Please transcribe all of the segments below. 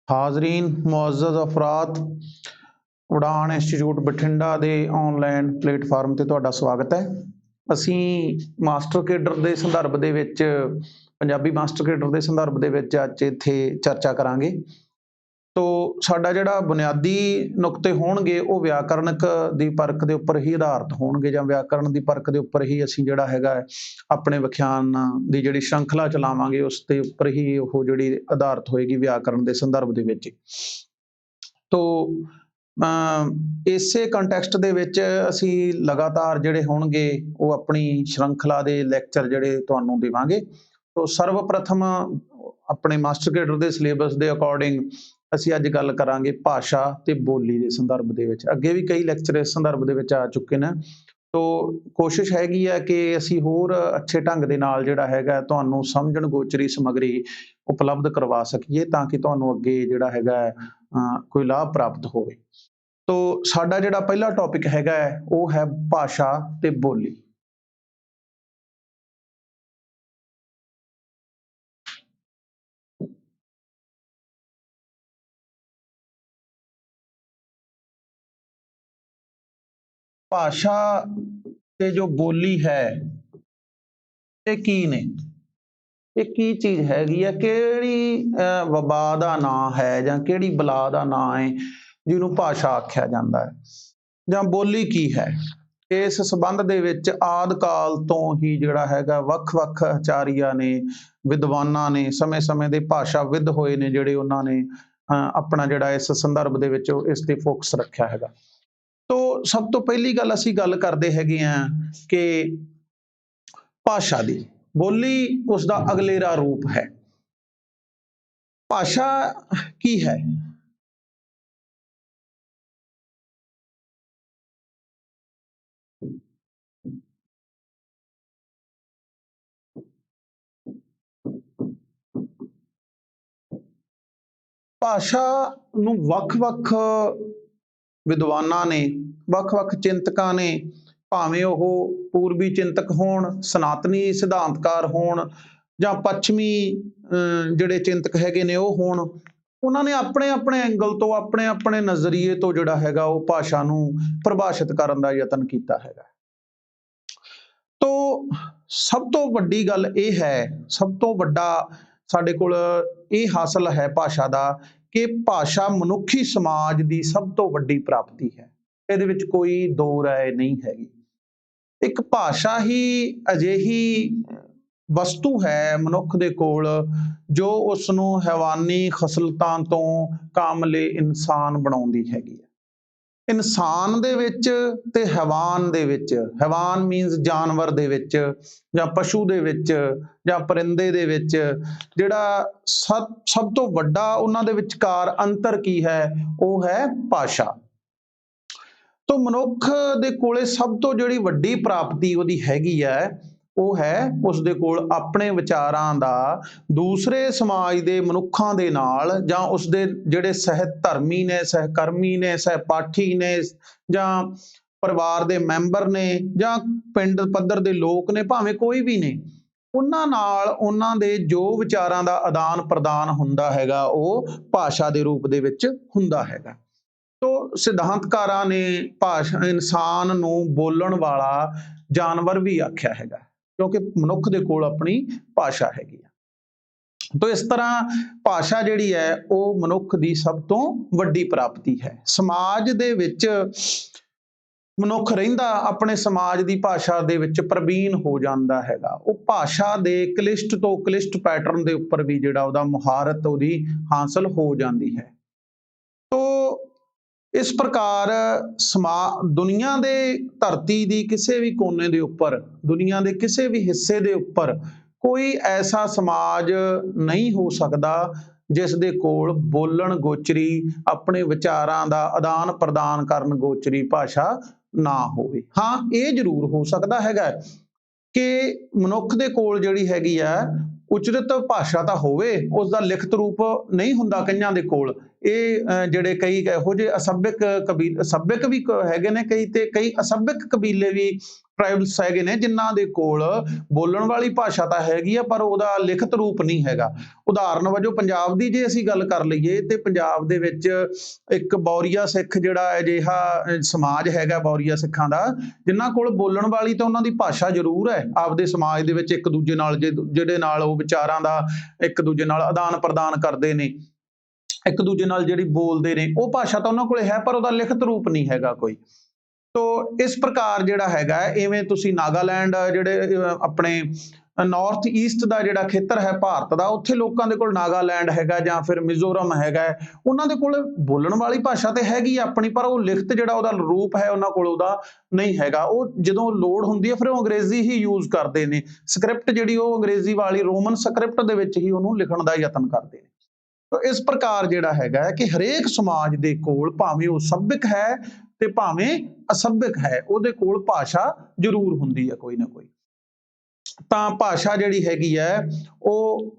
ਹਾਜ਼ਰੀਨ ਮੁਅੱਜ਼ਜ਼ ਅਫਰਾਦ ਉਡਾਣ ਇੰਸਟੀਚਿਊਟ ਬਠਿੰਡਾ ਦੇ online platform ਤੇ ਤੁਹਾਡਾ ਸਵਾਗਤ ਹੈ। ਅਸੀਂ ਮਾਸਟਰ ਕੇਡਰ ਦੇ ਸੰਦਰਭ ਦੇ ਵਿੱਚ ਪੰਜਾਬੀ ਮਾਸਟਰ ਕੇਡਰ ਦੇ ਸੰਦਰਭ ਦੇ ਵਿੱਚ ਅੱਜ ਇੱਥੇ ਚਰਚਾ ਕਰਾਂਗੇ। ਤੋ ਸਾਡਾ ਜਿਹੜਾ ਬੁਨਿਆਦੀ ਨੁਕਤੇ ਹੋਣਗੇ ਉਹ ਵਿਆਕਰਨਕ ਦੀ ਪਰਖ ਦੇ ਉੱਪਰ ਹੀ ਆਧਾਰਿਤ ਹੋਣਗੇ ਜਾਂ ਵਿਆਕਰਣ ਦੀ ਪਰਖ ਦੇ ਉੱਪਰ ਹੀ ਅਸੀਂ ਜਿਹੜਾ ਹੈਗਾ ਆਪਣੇ ਵਿਖਿਆਨ ਦੀ ਜਿਹੜੀ ਸ਼੍ਰੰਖਲਾ ਚਲਾਵਾਂਗੇ ਉਸ ਦੇ ਉੱਪਰ ਹੀ ਉਹ ਜਿਹੜੀ ਆਧਾਰਿਤ ਹੋਏਗੀ ਵਿਆਕਰਣ ਦੇ ਸੰਦਰਭ ਦੇ ਵਿੱਚ। ਤੋ ਇਸੇ ਕੰਟੈਕਸਟ ਦੇ ਵਿੱਚ ਅਸੀਂ ਲਗਾਤਾਰ ਜਿਹੜੇ ਹੋਣਗੇ ਉਹ ਆਪਣੀ ਸ਼੍ਰੰਖਲਾ ਦੇ ਲੈਕਚਰ ਜਿਹੜੇ ਤੁਹਾਨੂੰ ਦੇਵਾਂਗੇ। ਤੋ ਸਰਵਪ੍ਰਥਮ ਆਪਣੇ ਮਾਸਟਰ ਕੇਡਰ ਦੇ ਸਿਲੇਬਸ ਦੇ ਅਕੋਰਡਿੰਗ ਅਸੀਂ ਅੱਜ ਗੱਲ ਕਰਾਂਗੇ ਭਾਸ਼ਾ ਤੇ ਬੋਲੀ ਦੇ ਸੰਦਰਭ ਦੇ ਵਿੱਚ। ਅੱਗੇ ਵੀ ਕਈ ਲੈਕਚਰ ਇਸ ਸੰਦਰਭ ਦੇ ਵਿੱਚ ਆ ਚੁੱਕੇ ਨੇ। ਤੋ ਕੋਸ਼ਿਸ਼ ਹੈਗੀ ਹੈ ਕਿ ਅਸੀਂ ਹੋਰ ਅੱਛੇ ਢੰਗ ਦੇ ਨਾਲ ਜਿਹੜਾ ਹੈਗਾ ਤੁਹਾਨੂੰ ਸਮਝਣ ਗੋਚਰੀ ਸਮੱਗਰੀ ਉਪਲਬਧ ਕਰਵਾ ਸਕੀਏ ਤਾਂ ਕਿ ਤੁਹਾਨੂੰ ਅੱਗੇ ਜਿਹੜਾ ਹੈਗਾ ਕੋਈ ਲਾਭ ਪ੍ਰਾਪਤ ਹੋਵੇ। ਤੋ ਸਾਡਾ ਜਿਹੜਾ ਪਹਿਲਾ ਟੌਪਿਕ ਹੈਗਾ ਉਹ ਹੈ ਭਾਸ਼ਾ ਤੇ ਬੋਲੀ। ਭਾਸ਼ਾ ਤੇ ਜੋ ਬੋਲੀ ਹੈ ਇਹ ਕੀ ਨੇ? ਇਹ ਕੀ ਚੀਜ਼ ਹੈਗੀ ਆ? ਕਿਹੜੀ ਵਬਾ ਦਾ ਨਾਂ ਹੈ ਜਾਂ ਕਿਹੜੀ ਬਲਾ ਦਾ ਨਾਂ ਹੈ ਜਿਹਨੂੰ ਭਾਸ਼ਾ ਆਖਿਆ ਜਾਂਦਾ ਹੈ ਜਾਂ ਬੋਲੀ ਕੀ ਹੈ? ਇਸ ਸੰਬੰਧ ਦੇ ਵਿੱਚ ਆਦਿ ਕਾਲ ਤੋਂ ਹੀ ਜਿਹੜਾ ਹੈਗਾ ਵੱਖ-ਵੱਖ ਆਚਾਰੀਆਂ ਨੇ ਵਿਦਵਾਨਾਂ ਨੇ ਸਮੇਂ-ਸਮੇਂ ਦੇ ਭਾਸ਼ਾਵਿਦ ਹੋਏ ਨੇ ਜਿਹੜੇ ਉਹਨਾਂ ਨੇ ਆਪਣਾ ਜਿਹੜਾ ਇਸ ਸੰਦਰਭ ਦੇ ਵਿੱਚ ਇਸ ਤੇ ਫੋਕਸ ਰੱਖਿਆ ਹੈਗਾ। ਤੋ ਸਭ ਤੋਂ ਪਹਿਲੀ ਗੱਲ ਅਸੀਂ ਗੱਲ ਕਰਦੇ ਹੈਗੇ ਆ ਕਿ ਭਾਸ਼ਾ ਦੀ। ਬੋਲੀ ਉਸ ਦਾ ਅਗਲੇਰਾ ਰੂਪ ਹੈ। ਭਾਸ਼ਾ ਕੀ ਹੈ? ਭਾਸ਼ਾ ਨੂੰ ਵੱਖ-ਵੱਖ ਵਿਦਵਾਨਾਂ ਨੇ ਵੱਖ-ਵੱਖ ਚਿੰਤਕਾਂ ਨੇ ਭਾਵੇਂ ਉਹ ਪੂਰਬੀ ਚਿੰਤਕ ਹੋਣ, ਸਨਾਤਨੀ ਸਿਧਾਂਤਕਾਰ ਹੋਣ ਜਾਂ ਪੱਛਮੀ ਜਿਹੜੇ ਚਿੰਤਕ ਹੈਗੇ ਨੇ ਉਹ ਹੋਣ, ਉਹਨਾਂ ਨੇ ਆਪਣੇ-ਆਪਣੇ ਐਂਗਲ ਤੋਂ ਆਪਣੇ-ਆਪਣੇ ਨਜ਼ਰੀਏ ਤੋਂ ਜਿਹੜਾ ਹੈਗਾ ਉਹ ਭਾਸ਼ਾ ਨੂੰ ਪਰਿਭਾਸ਼ਿਤ ਕਰਨ ਦਾ ਯਤਨ ਕੀਤਾ ਹੈਗਾ। ਤੋ ਸਭ ਤੋਂ ਵੱਡੀ ਗੱਲ ਇਹ ਹੈ, ਸਭ ਤੋਂ ਵੱਡਾ ਸਾਡੇ ਕੋਲ ਇਹ ਹਾਸਲ ਹੈ ਭਾਸ਼ਾ ਦਾ ਕਿ ਭਾਸ਼ਾ ਮਨੁੱਖੀ ਸਮਾਜ ਦੀ ਸਭ ਤੋਂ ਵੱਡੀ ਪ੍ਰਾਪਤੀ ਹੈ। ਇਹਦੇ ਵਿੱਚ ਕੋਈ ਦੋ ਰਾਏ ਨਹੀਂ ਹੈਗੀ। ਇੱਕ ਭਾਸ਼ਾ ਹੀ ਅਜਿਹੀ ਵਸਤੂ ਹੈ ਮਨੁੱਖ ਦੇ ਕੋਲ ਜੋ ਉਸ ਨੂੰ ਹੈਵਾਨੀ ਖਸਲਤਾਂ ਤੋਂ ਕਾਮਲੇ ਇਨਸਾਨ ਬਣਾਉਂਦੀ ਹੈਗੀ ਹੈ। ਇਨਸਾਨ ਦੇ ਵਿੱਚ ਤੇ ਹੈਵਾਨ ਦੇ ਵਿੱਚ, ਹੈਵਾਨ ਮੀਨਸ ਜਾਨਵਰ ਦੇ ਵਿੱਚ ਜਾਂ ਪਸ਼ੂ ਦੇ ਵਿੱਚ ਜਾਂ ਪਰਿੰਦੇ ਦੇ ਵਿੱਚ ਜਿਹੜਾ ਸਭ ਤੋਂ ਵੱਡਾ ਉਹਨਾਂ ਦੇ ਵਿਚਕਾਰ ਅੰਤਰ ਕੀ ਹੈ? ਉਹ ਹੈ ਭਾਸ਼ਾ। ਤੋ ਮਨੁੱਖ ਦੇ ਕੋਲੇ ਸਭ ਤੋਂ ਜਿਹੜੀ ਵੱਡੀ ਪ੍ਰਾਪਤੀ ਉਹਦੀ ਹੈਗੀ ਹੈ ਉਹ ਹੈ ਉਸ ਦੇ ਕੋਲ ਆਪਣੇ ਵਿਚਾਰਾਂ ਦਾ ਦੂਸਰੇ ਸਮਾਜ ਦੇ ਮਨੁੱਖਾਂ ਦੇ ਨਾਲ ਜਾਂ ਉਸਦੇ ਜਿਹੜੇ ਸਹਿ ਧਰਮੀ ਨੇ, ਸਹਿਕਰਮੀ ਨੇ, ਸਹਿਪਾਠੀ ਨੇ ਜਾਂ ਪਰਿਵਾਰ ਦੇ ਮੈਂਬਰ ਨੇ ਜਾਂ ਪਿੰਡ ਪੱਧਰ ਦੇ ਲੋਕ ਨੇ, ਭਾਵੇਂ ਕੋਈ ਵੀ ਨੇ, ਉਹਨਾਂ ਨਾਲ ਉਹਨਾਂ ਦੇ ਜੋ ਵਿਚਾਰਾਂ ਦਾ ਆਦਾਨ ਪ੍ਰਦਾਨ ਹੁੰਦਾ ਹੈਗਾ ਉਹ ਭਾਸ਼ਾ ਦੇ ਰੂਪ ਦੇ ਵਿੱਚ ਹੁੰਦਾ ਹੈਗਾ। ਤੋ ਸਿਧਾਂਤਕਾਰਾਂ ਨੇ ਭਾਸ਼ਾ ਇਨਸਾਨ ਨੂੰ ਬੋਲਣ ਵਾਲਾ ਜਾਨਵਰ ਵੀ ਆਖਿਆ ਹੈਗਾ ਕਿਉਂਕਿ ਮਨੁੱਖ ਦੇ ਕੋਲ ਆਪਣੀ ਭਾਸ਼ਾ ਹੈਗੀ ਆ। ਤੋ ਇਸ ਤਰ੍ਹਾਂ ਭਾਸ਼ਾ ਜਿਹੜੀ ਹੈ ਉਹ ਮਨੁੱਖ ਦੀ ਸਭ ਤੋਂ ਵੱਡੀ ਪ੍ਰਾਪਤੀ ਹੈ। ਸਮਾਜ ਦੇ ਵਿੱਚ ਮਨੁੱਖ ਰਹਿੰਦਾ ਆਪਣੇ ਸਮਾਜ ਦੀ ਭਾਸ਼ਾ ਦੇ ਵਿੱਚ ਪ੍ਰਵੀਨ ਹੋ ਜਾਂਦਾ ਹੈਗਾ। ਉਹ ਭਾਸ਼ਾ ਦੇ ਕਲਿਸ਼ਟ ਤੋਂ ਕਲਿਸ਼ਟ ਪੈਟਰਨ ਦੇ ਉੱਪਰ ਵੀ ਜਿਹੜਾ ਉਹਦਾ ਮੁਹਾਰਤ ਉਹਦੀ ਹਾਸਲ ਹੋ ਜਾਂਦੀ ਹੈ। ਤੋ ਇਸ ਪ੍ਰਕਾਰ ਦੁਨੀਆ ਦੇ ਧਰਤੀ ਦੀ ਕਿਸੇ ਵੀ ਕੋਨੇ ਦੇ ਉੱਪਰ, ਦੁਨੀਆ ਦੇ ਕਿਸੇ ਵੀ ਹਿੱਸੇ ਦੇ ਉੱਪਰ ਕੋਈ ਐਸਾ ਸਮਾਜ ਨਹੀਂ ਹੋ ਸਕਦਾ ਜਿਸ ਦੇ ਕੋਲ ਬੋਲਣ ਗੋਚਰੀ ਆਪਣੇ ਵਿਚਾਰਾਂ ਦਾ ਆਦਾਨ ਪ੍ਰਦਾਨ ਕਰਨ ਗੋਚਰੀ ਭਾਸ਼ਾ ਨਾ ਹੋਵੇ। ਹਾਂ, ਇਹ ਜ਼ਰੂਰ ਹੋ ਸਕਦਾ ਹੈਗਾ ਕਿ ਮਨੁੱਖ ਦੇ ਕੋਲ ਜਿਹੜੀ ਹੈਗੀ ਆ ਉਚਰਿਤ ਭਾਸ਼ਾ ਤਾਂ ਹੋਵੇ, ਉਸ ਦਾ ਲਿਖਤ ਰੂਪ ਨਹੀਂ ਹੁੰਦਾ ਕਈਆਂ ਦੇ ਕੋਲ। ਇਹ ਜਿਹੜੇ ਕਈ ਇਹੋ ਜਿਹੇ ਸੱਭਿਅਕ ਵੀ ਹੈਗੇ ਨੇ, ਕਈ ਅਸੱਭਿਅਕ ਕਬੀਲੇ ਵੀ ਟ੍ਰਾਈਬਲਸ ਹੈਗੇ ਨੇ ਜਿਨ੍ਹਾਂ ਦੇ ਕੋਲ ਬੋਲਣ ਵਾਲੀ ਭਾਸ਼ਾ ਤਾਂ ਹੈਗੀ ਆ ਪਰ ਉਹਦਾ ਲਿਖਤ ਰੂਪ ਨਹੀਂ ਹੈਗਾ। ਉਦਾਹਰਨ ਵਜੋਂ ਪੰਜਾਬ ਦੀ ਜੇ ਅਸੀਂ ਗੱਲ ਕਰ ਲਈਏ ਤੇ ਪੰਜਾਬ ਦੇ ਵਿੱਚ ਇੱਕ ਬੌਰੀਆ ਸਿੱਖ ਜਿਹੜਾ ਅਜਿਹਾ ਸਮਾਜ ਹੈਗਾ ਬੌਰੀਆ ਸਿੱਖਾਂ ਦਾ, ਜਿਨ੍ਹਾਂ ਕੋਲ ਬੋਲਣ ਵਾਲੀ ਤਾਂ ਉਹਨਾਂ ਦੀ ਭਾਸ਼ਾ ਜ਼ਰੂਰ ਹੈ, ਆਪਦੇ ਸਮਾਜ ਦੇ ਵਿੱਚ ਇੱਕ ਦੂਜੇ ਨਾਲ ਜਿਹੜੇ ਨਾਲ ਉਹ ਵਿਚਾਰਾਂ ਦਾ ਇੱਕ ਦੂਜੇ ਨਾਲ ਆਦਾਨ ਪ੍ਰਦਾਨ ਕਰਦੇ ਨੇ, ਇੱਕ ਦੂਜੇ ਨਾਲ ਜਿਹੜੀ ਬੋਲਦੇ ਨੇ, ਉਹ ਭਾਸ਼ਾ ਤਾਂ ਉਹਨਾਂ ਕੋਲ ਹੈ ਪਰ ਉਹਦਾ ਲਿਖਤ ਰੂਪ ਨਹੀਂ ਹੈਗਾ ਕੋਈ। ਤੋ ਇਸ ਪ੍ਰਕਾਰ ਜਿਹੜਾ ਹੈਗਾ ਇਵੇਂ ਤੁਸੀਂ ਨਾਗਾਲੈਂਡ ਜਿਹੜੇ ਆਪਣੇ ਨਾਰਥ ਈਸਟ ਦਾ ਜਿਹੜਾ ਖੇਤਰ ਹੈ ਭਾਰਤ ਦਾ, ਉੱਥੇ ਲੋਕਾਂ ਦੇ ਕੋਲ ਨਾਗਾਲੈਂਡ ਹੈਗਾ ਜਾਂ ਫਿਰ ਮਿਜ਼ੋਰਮ ਹੈਗਾ, ਉਹਨਾਂ ਦੇ ਕੋਲ ਬੋਲਣ ਵਾਲੀ ਭਾਸ਼ਾ ਤੇ ਹੈਗੀ ਆਪਣੀ, ਪਰ ਉਹ ਲਿਖਤ ਜਿਹੜਾ ਉਹਦਾ ਰੂਪ ਹੈ ਉਹਨਾਂ ਕੋਲ ਉਹਦਾ ਨਹੀਂ ਹੈਗਾ। ਉਹ ਜਦੋਂ ਲੋੜ ਹੁੰਦੀ ਹੈ ਫਿਰ ਉਹ ਅੰਗਰੇਜ਼ੀ ਹੀ ਯੂਜ਼ ਕਰਦੇ ਨੇ, ਸਕ੍ਰਿਪਟ ਜਿਹੜੀ ਉਹ ਅੰਗਰੇਜ਼ੀ ਵਾਲੀ ਰੋਮਨ ਸਕ੍ਰਿਪਟ ਦੇ ਵਿੱਚ ਹੀ ਉਹਨੂੰ ਲਿਖਣ ਦਾ ਯਤਨ ਕਰਦੇ ਨੇ। ਤੋ ਇਸ ਪ੍ਰਕਾਰ ਜਿਹੜਾ ਹੈਗਾ ਕਿ ਹਰੇਕ ਸਮਾਜ ਦੇ ਕੋਲ ਭਾਵੇਂ ਉਹ ਸੱਭਿਅਕ ਹੈ ਤੇ ਭਾਵੇਂ ਅਸੱਭਿਅਕ ਹੈ, ਉਹਦੇ ਕੋਲ ਭਾਸ਼ਾ ਜ਼ਰੂਰ ਹੁੰਦੀ ਹੈ ਕੋਈ ਨਾ ਕੋਈ। ਤਾਂ ਭਾਸ਼ਾ ਜਿਹੜੀ ਹੈਗੀ ਹੈ ਉਹ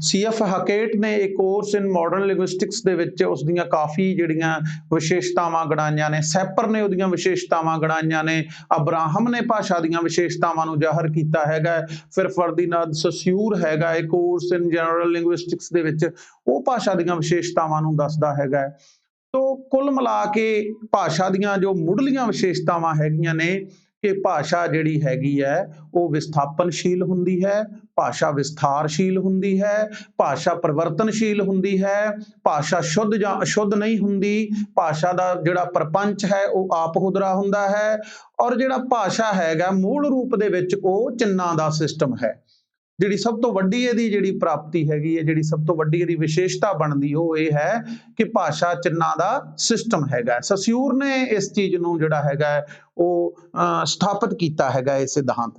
C.F. ਹਕੇਟ ਨੇ ਇੱਕ ਕੋਰਸ ਇਨ ਮਾਡਰਨ ਲਿੰਗੁਇਸਟਿਕਸ ਦੇ ਵਿੱਚ ਉਸ ਦੀਆਂ ਕਾਫੀ ਜਿਹੜੀਆਂ ਵਿਸ਼ੇਸ਼ਤਾਵਾਂ ਗਣਾਈਆਂ ਨੇ, ਸੈਪਰ ਨੇ ਉਹਦੀਆਂ ਵਿਸ਼ੇਸ਼ਤਾਵਾਂ ਗਣਾਈਆਂ ਨੇ, ਅਬਰਾਹਮ ਨੇ ਭਾਸ਼ਾ ਦੀਆਂ ਵਿਸ਼ੇਸ਼ਤਾਵਾਂ ਨੂੰ ਜ਼ਾਹਰ ਕੀਤਾ ਹੈਗਾ, ਫਿਰ ਫਰਦੀਨਾਦ ਸੋਸਿਊਰ ਹੈਗਾ ਇੱਕ ਕੋਰਸ ਇਨ ਜਨਰਲ ਲਿੰਗੁਇਸਟਿਕਸ ਦੇ ਵਿੱਚ, ਉਹ ਭਾਸ਼ਾ ਦੀਆਂ ਵਿਸ਼ੇਸ਼ਤਾਵਾਂ ਨੂੰ ਦੱਸਦਾ ਹੈਗਾ। ਤੋ ਕੁੱਲ ਮਿਲਾ ਕੇ ਭਾਸ਼ਾ ਦੀਆਂ ਜੋ ਮੁੱਢਲੀਆਂ ਵਿਸ਼ੇਸ਼ਤਾਵਾਂ ਹੈਗੀਆਂ ਨੇ ਕਿ ਭਾਸ਼ਾ ਜਿਹੜੀ ਹੈਗੀ ਹੈ ਉਹ ਵਿਸਥਾਪਨਸ਼ੀਲ ਹੁੰਦੀ ਹੈ, ਭਾਸ਼ਾ ਵਿਸਥਾਰਸ਼ੀਲ ਹੁੰਦੀ ਹੈ, ਭਾਸ਼ਾ ਪਰਿਵਰਤਨਸ਼ੀਲ ਹੁੰਦੀ ਹੈ, ਭਾਸ਼ਾ ਸ਼ੁੱਧ ਜਾਂ ਅਸ਼ੁੱਧ ਨਹੀਂ ਹੁੰਦੀ, ਭਾਸ਼ਾ ਦਾ ਜਿਹੜਾ ਪ੍ਰਪੰਚ ਹੈ ਉਹ ਆਪ ਹੁਦਰਾ ਹੁੰਦਾ ਹੈ, ਔਰ ਜਿਹੜਾ ਭਾਸ਼ਾ ਹੈਗਾ ਮੂਲ ਰੂਪ ਦੇ ਵਿੱਚ ਉਹ ਚਿੰਨ੍ਹਾਂ ਦਾ ਸਿਸਟਮ ਹੈ। ਜਿਹੜੀ ਸਭ ਤੋਂ ਵੱਡੀ ਇਹਦੀ ਜਿਹੜੀ ਪ੍ਰਾਪਤੀ ਹੈਗੀ ਹੈ, ਜਿਹੜੀ ਸਭ ਤੋਂ ਵੱਡੀ ਇਹਦੀ ਵਿਸ਼ੇਸ਼ਤਾ ਬਣਦੀ ਉਹ ਇਹ ਹੈ ਕਿ ਭਾਸ਼ਾ ਚਿੰਨ੍ਹਾਂ ਦਾ ਸਿਸਟਮ ਹੈਗਾ। ਸੋਸਿਊਰ ਨੇ ਇਸ ਚੀਜ਼ ਨੂੰ ਜਿਹੜਾ ਹੈਗਾ ਉਹ ਸਥਾਪਿਤ ਕੀਤਾ ਹੈਗਾ ਇਹ ਸਿਧਾਂਤ।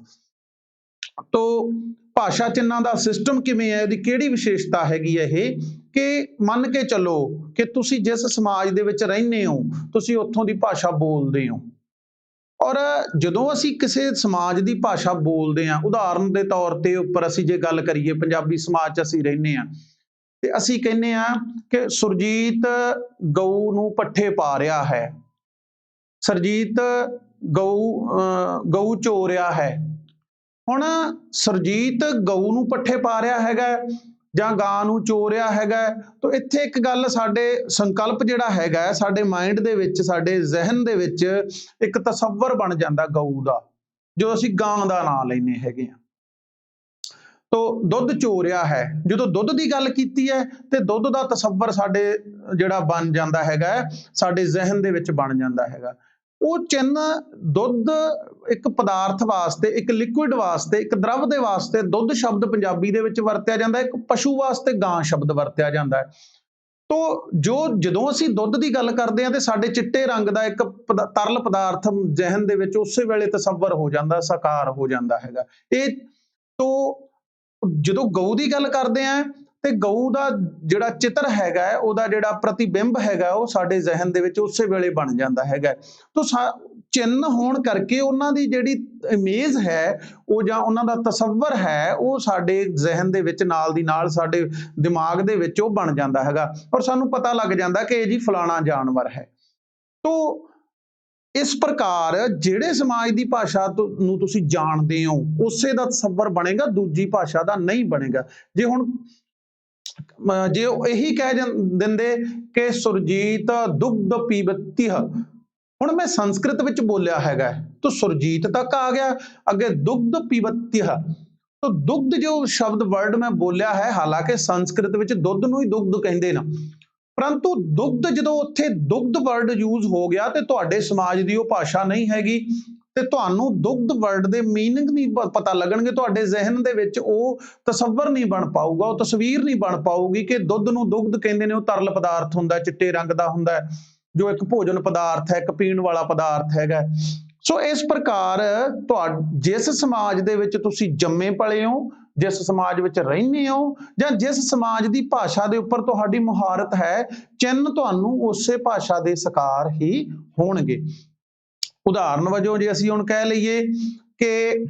ਤੋ ਭਾਸ਼ਾ ਚਿੰਨ੍ਹਾਂ ਦਾ ਸਿਸਟਮ ਕਿਵੇਂ ਹੈ, ਇਹਦੀ ਕਿਹੜੀ ਵਿਸ਼ੇਸ਼ਤਾ ਹੈਗੀ ਹੈ ਇਹ ਕਿ ਮੰਨ ਕੇ ਚੱਲੋ ਕਿ ਤੁਸੀਂ ਜਿਸ ਸਮਾਜ ਦੇ ਵਿੱਚ ਰਹਿੰਦੇ ਹੋ ਤੁਸੀਂ ਉੱਥੋਂ ਦੀ ਭਾਸ਼ਾ ਬੋਲਦੇ ਹੋ, ਔਰ ਜਦੋਂ ਅਸੀਂ ਕਿਸੇ ਸਮਾਜ ਦੀ ਭਾਸ਼ਾ ਬੋਲਦੇ ਹਾਂ, ਉਦਾਹਰਨ ਦੇ ਤੌਰ ਤੇ ਉੱਪਰ ਅਸੀਂ ਜੇ ਗੱਲ ਕਰੀਏ ਪੰਜਾਬੀ ਸਮਾਜ 'ਚ ਅਸੀਂ ਰਹਿੰਦੇ ਹਾਂ ਤੇ ਅਸੀਂ ਕਹਿੰਦੇ ਹਾਂ ਕਿ ਸੁਰਜੀਤ ਗਊ ਨੂੰ ਪੱਠੇ ਪਾ ਰਿਹਾ ਹੈ, ਸੁਰਜੀਤ ਗਊ ਚੋ ਰਿਹਾ ਹੈ। ਹੁਣ ਸੁਰਜੀਤ ਗਊ ਨੂੰ ਪੱਠੇ ਪਾ ਰਿਹਾ ਹੈਗਾ ਜਾਂ ਗਾਂ ਨੂੰ ਚੋ ਰਿਹਾ ਹੈਗਾ, ਤਾਂ ਇੱਥੇ ਇੱਕ ਗੱਲ ਸਾਡੇ ਸੰਕਲਪ ਜਿਹੜਾ ਹੈਗਾ ਸਾਡੇ ਮਾਈਂਡ ਦੇ ਵਿੱਚ, ਸਾਡੇ ਜ਼ਿਹਨ ਦੇ ਵਿੱਚ ਇੱਕ ਤਸੱਵਰ ਬਣ ਜਾਂਦਾ ਗਊ ਦਾ, ਜੋ ਅਸੀਂ ਗਾਂ ਦਾ ਨਾਂ ਲੈਂਦੇ ਹੈਗੇ ਹਾਂ। ਤੋ ਦੁੱਧ ਚੋ ਰਿਹਾ ਹੈ, ਜਦੋਂ ਦੁੱਧ ਦੀ ਗੱਲ ਕੀਤੀ ਹੈ ਤੇ ਦੁੱਧ ਦਾ ਤਸੱਵਰ ਸਾਡੇ ਜਿਹੜਾ ਬਣ ਜਾਂਦਾ ਹੈਗਾ ਸਾਡੇ ਜ਼ਿਹਨ ਦੇ ਵਿੱਚ ਬਣ ਜਾਂਦਾ ਹੈਗਾ। ਉਹ ਚਿੰਨ੍ਹ ਦੁੱਧ ਇੱਕ ਪਦਾਰਥ ਵਾਸਤੇ, ਇੱਕ ਲਿਕੁਇਡ ਵਾਸਤੇ, ਇੱਕ ਦਰਵ ਦੇ ਵਾਸਤੇ ਦੁੱਧ ਸ਼ਬਦ ਪੰਜਾਬੀ ਦੇ ਵਿੱਚ ਵਰਤਿਆ ਜਾਂਦਾ ਹੈ, ਇੱਕ ਪਸ਼ੂ ਵਾਸਤੇ ਗਾਂ ਸ਼ਬਦ ਵਰਤਿਆ ਜਾਂਦਾ ਹੈ। ਤੋ ਜਦੋਂ ਅਸੀਂ ਦੁੱਧ ਦੀ ਗੱਲ ਕਰਦੇ ਹਾਂ ਤੇ ਸਾਡੇ ਚਿੱਟੇ ਰੰਗ ਦਾ ਇੱਕ ਤਰਲ ਪਦਾਰਥ ਜ਼ਿਹਨ ਦੇ ਵਿੱਚ ਉਸੇ ਵੇਲੇ ਤਸੱਵਰ ਹੋ ਜਾਂਦਾ, ਸਾਕਾਰ ਹੋ ਜਾਂਦਾ ਹੈਗਾ। ਇਹ ਤੋਂ ਜਦੋਂ ਗਊ ਦੀ ਗੱਲ ਕਰਦੇ ਆ ਤੇ ਗਊ ਦਾ ਜਿਹੜਾ ਚਿੱਤਰ ਹੈਗਾ ਉਹਦਾ ਜਿਹੜਾ ਪ੍ਰਤੀਬਿੰਬ ਹੈਗਾ ਉਹ ਸਾਡੇ ਜ਼ਿਹਨ ਦੇ ਵਿੱਚ ਉਸੇ ਵੇਲੇ ਬਣ ਜਾਂਦਾ ਹੈਗਾ। ਤੋ ਚਿੰਨ੍ਹ ਹੋਣ ਕਰਕੇ ਉਹਨਾਂ ਦੀ ਜਿਹੜੀ ਇਮੇਜ ਹੈ ਉਹ ਜਾਂ ਉਹਨਾਂ ਦਾ ਤਸੱਵਰ ਹੈ ਉਹ ਸਾਡੇ ਜ਼ਿਹਨ ਦੇ ਵਿੱਚ ਨਾਲ ਦੀ ਨਾਲ ਸਾਡੇ ਦਿਮਾਗ ਦੇ ਵਿੱਚ ਉਹ ਬਣ ਜਾਂਦਾ ਹੈਗਾ, ਔਰ ਸਾਨੂੰ ਪਤਾ ਲੱਗ ਜਾਂਦਾ ਕਿ ਇਹ ਜੀ ਫਲਾਣਾ ਜਾਨਵਰ ਹੈ। ਤੋ ਇਸ ਪ੍ਰਕਾਰ ਜਿਹੜੇ ਸਮਾਜ ਦੀ ਭਾਸ਼ਾ ਨੂੰ ਤੁਸੀਂ ਜਾਣਦੇ ਹੋ ਉਸੇ ਦਾ ਤਸੱਵਰ ਬਣੇਗਾ, ਦੂਜੀ ਭਾਸ਼ਾ ਦਾ ਨਹੀਂ ਬਣੇਗਾ। ਜੇ ਉਹ ਇਹੀ ਕਹਿ ਦਿੰਦੇ ਕਿ ਸੁਰਜੀਤ ਦੁੱਧ ਪੀਬਤੀ, ਹੁਣ ਮੈਂ ਸੰਸਕ੍ਰਿਤ ਵਿੱਚ ਬੋਲਿਆ ਹੈਗਾ ਤਾਂ ਸੁਰਜੀਤ ਤੱਕ ਆ ਗਿਆ, ਅੱਗੇ ਦੁੱਧ ਪੀਬਤੀ, ਤਾਂ ਦੁੱਧ ਜੋ ਸ਼ਬਦ ਵਰਡ ਮੈਂ ਬੋਲਿਆ ਹੈ, ਹਾਲਾਂਕਿ ਸੰਸਕ੍ਰਿਤ ਵਿੱਚ ਦੁੱਧ ਨੂੰ ਹੀ ਦੁੱਧ ਕਹਿੰਦੇ ਨਾ, ਪਰੰਤੂ ਦੁੱਧ ਜਦੋਂ ਉੱਥੇ ਦੁੱਧ ਵਰਡ ਯੂਜ਼ ਹੋ ਗਿਆ ਤੇ ਤੁਹਾਡੇ ਸਮਾਜ ਦੀ ਉਹ ਭਾਸ਼ਾ ਨਹੀਂ ਹੈਗੀ ਤੇ ਤੁਹਾਨੂੰ ਦੁੱਧ ਵਰਡ ਦੇ ਮੀਨਿੰਗ ਨਹੀਂ ਪਤਾ ਲੱਗਣਗੇ, ਤੁਹਾਡੇ ਜ਼ਿਹਨ ਦੇ ਵਿੱਚ ਉਹ ਤਸੱਵਰ ਨਹੀਂ ਬਣ ਪਾਊਗਾ, ਉਹ ਤਸਵੀਰ ਨਹੀਂ ਬਣ ਪਾਊਗੀ ਕਿ ਦੁੱਧ ਨੂੰ ਦੁੱਧ ਕਹਿੰਦੇ ਨੇ, ਉਹ ਤਰਲ ਪਦਾਰਥ ਹੁੰਦਾ, ਚਿੱਟੇ ਰੰਗ ਦਾ ਹੁੰਦਾ, ਜੋ ਇੱਕ ਭੋਜਨ ਪਦਾਰਥ ਹੈ, ਇੱਕ ਪੀਣ ਵਾਲਾ ਪਦਾਰਥ ਹੈਗਾ। ਸੋ ਇਸ ਪ੍ਰਕਾਰ ਜਿਸ ਸਮਾਜ ਦੇ ਵਿੱਚ ਤੁਸੀਂ ਜੰਮੇ ਪਲੇ ਹੋ, ਜਿਸ ਸਮਾਜ ਵਿੱਚ ਰਹਿੰਦੇ ਹੋ, ਜਾਂ ਜਿਸ ਸਮਾਜ ਦੀ ਭਾਸ਼ਾ ਦੇ ਉੱਪਰ ਤੁਹਾਡੀ ਮੁਹਾਰਤ ਹੈ, ਚਿੰਨ੍ਹ ਤੁਹਾਨੂੰ ਉਸੇ ਭਾਸ਼ਾ ਦੇ ਸਾਕਾਰ ਹੀ ਹੋਣਗੇ। ਉਦਾਹਰਨ ਵਜੋਂ ਜੇ ਅਸੀਂ ਹੁਣ ਕਹਿ ਲਈਏ ਕਿ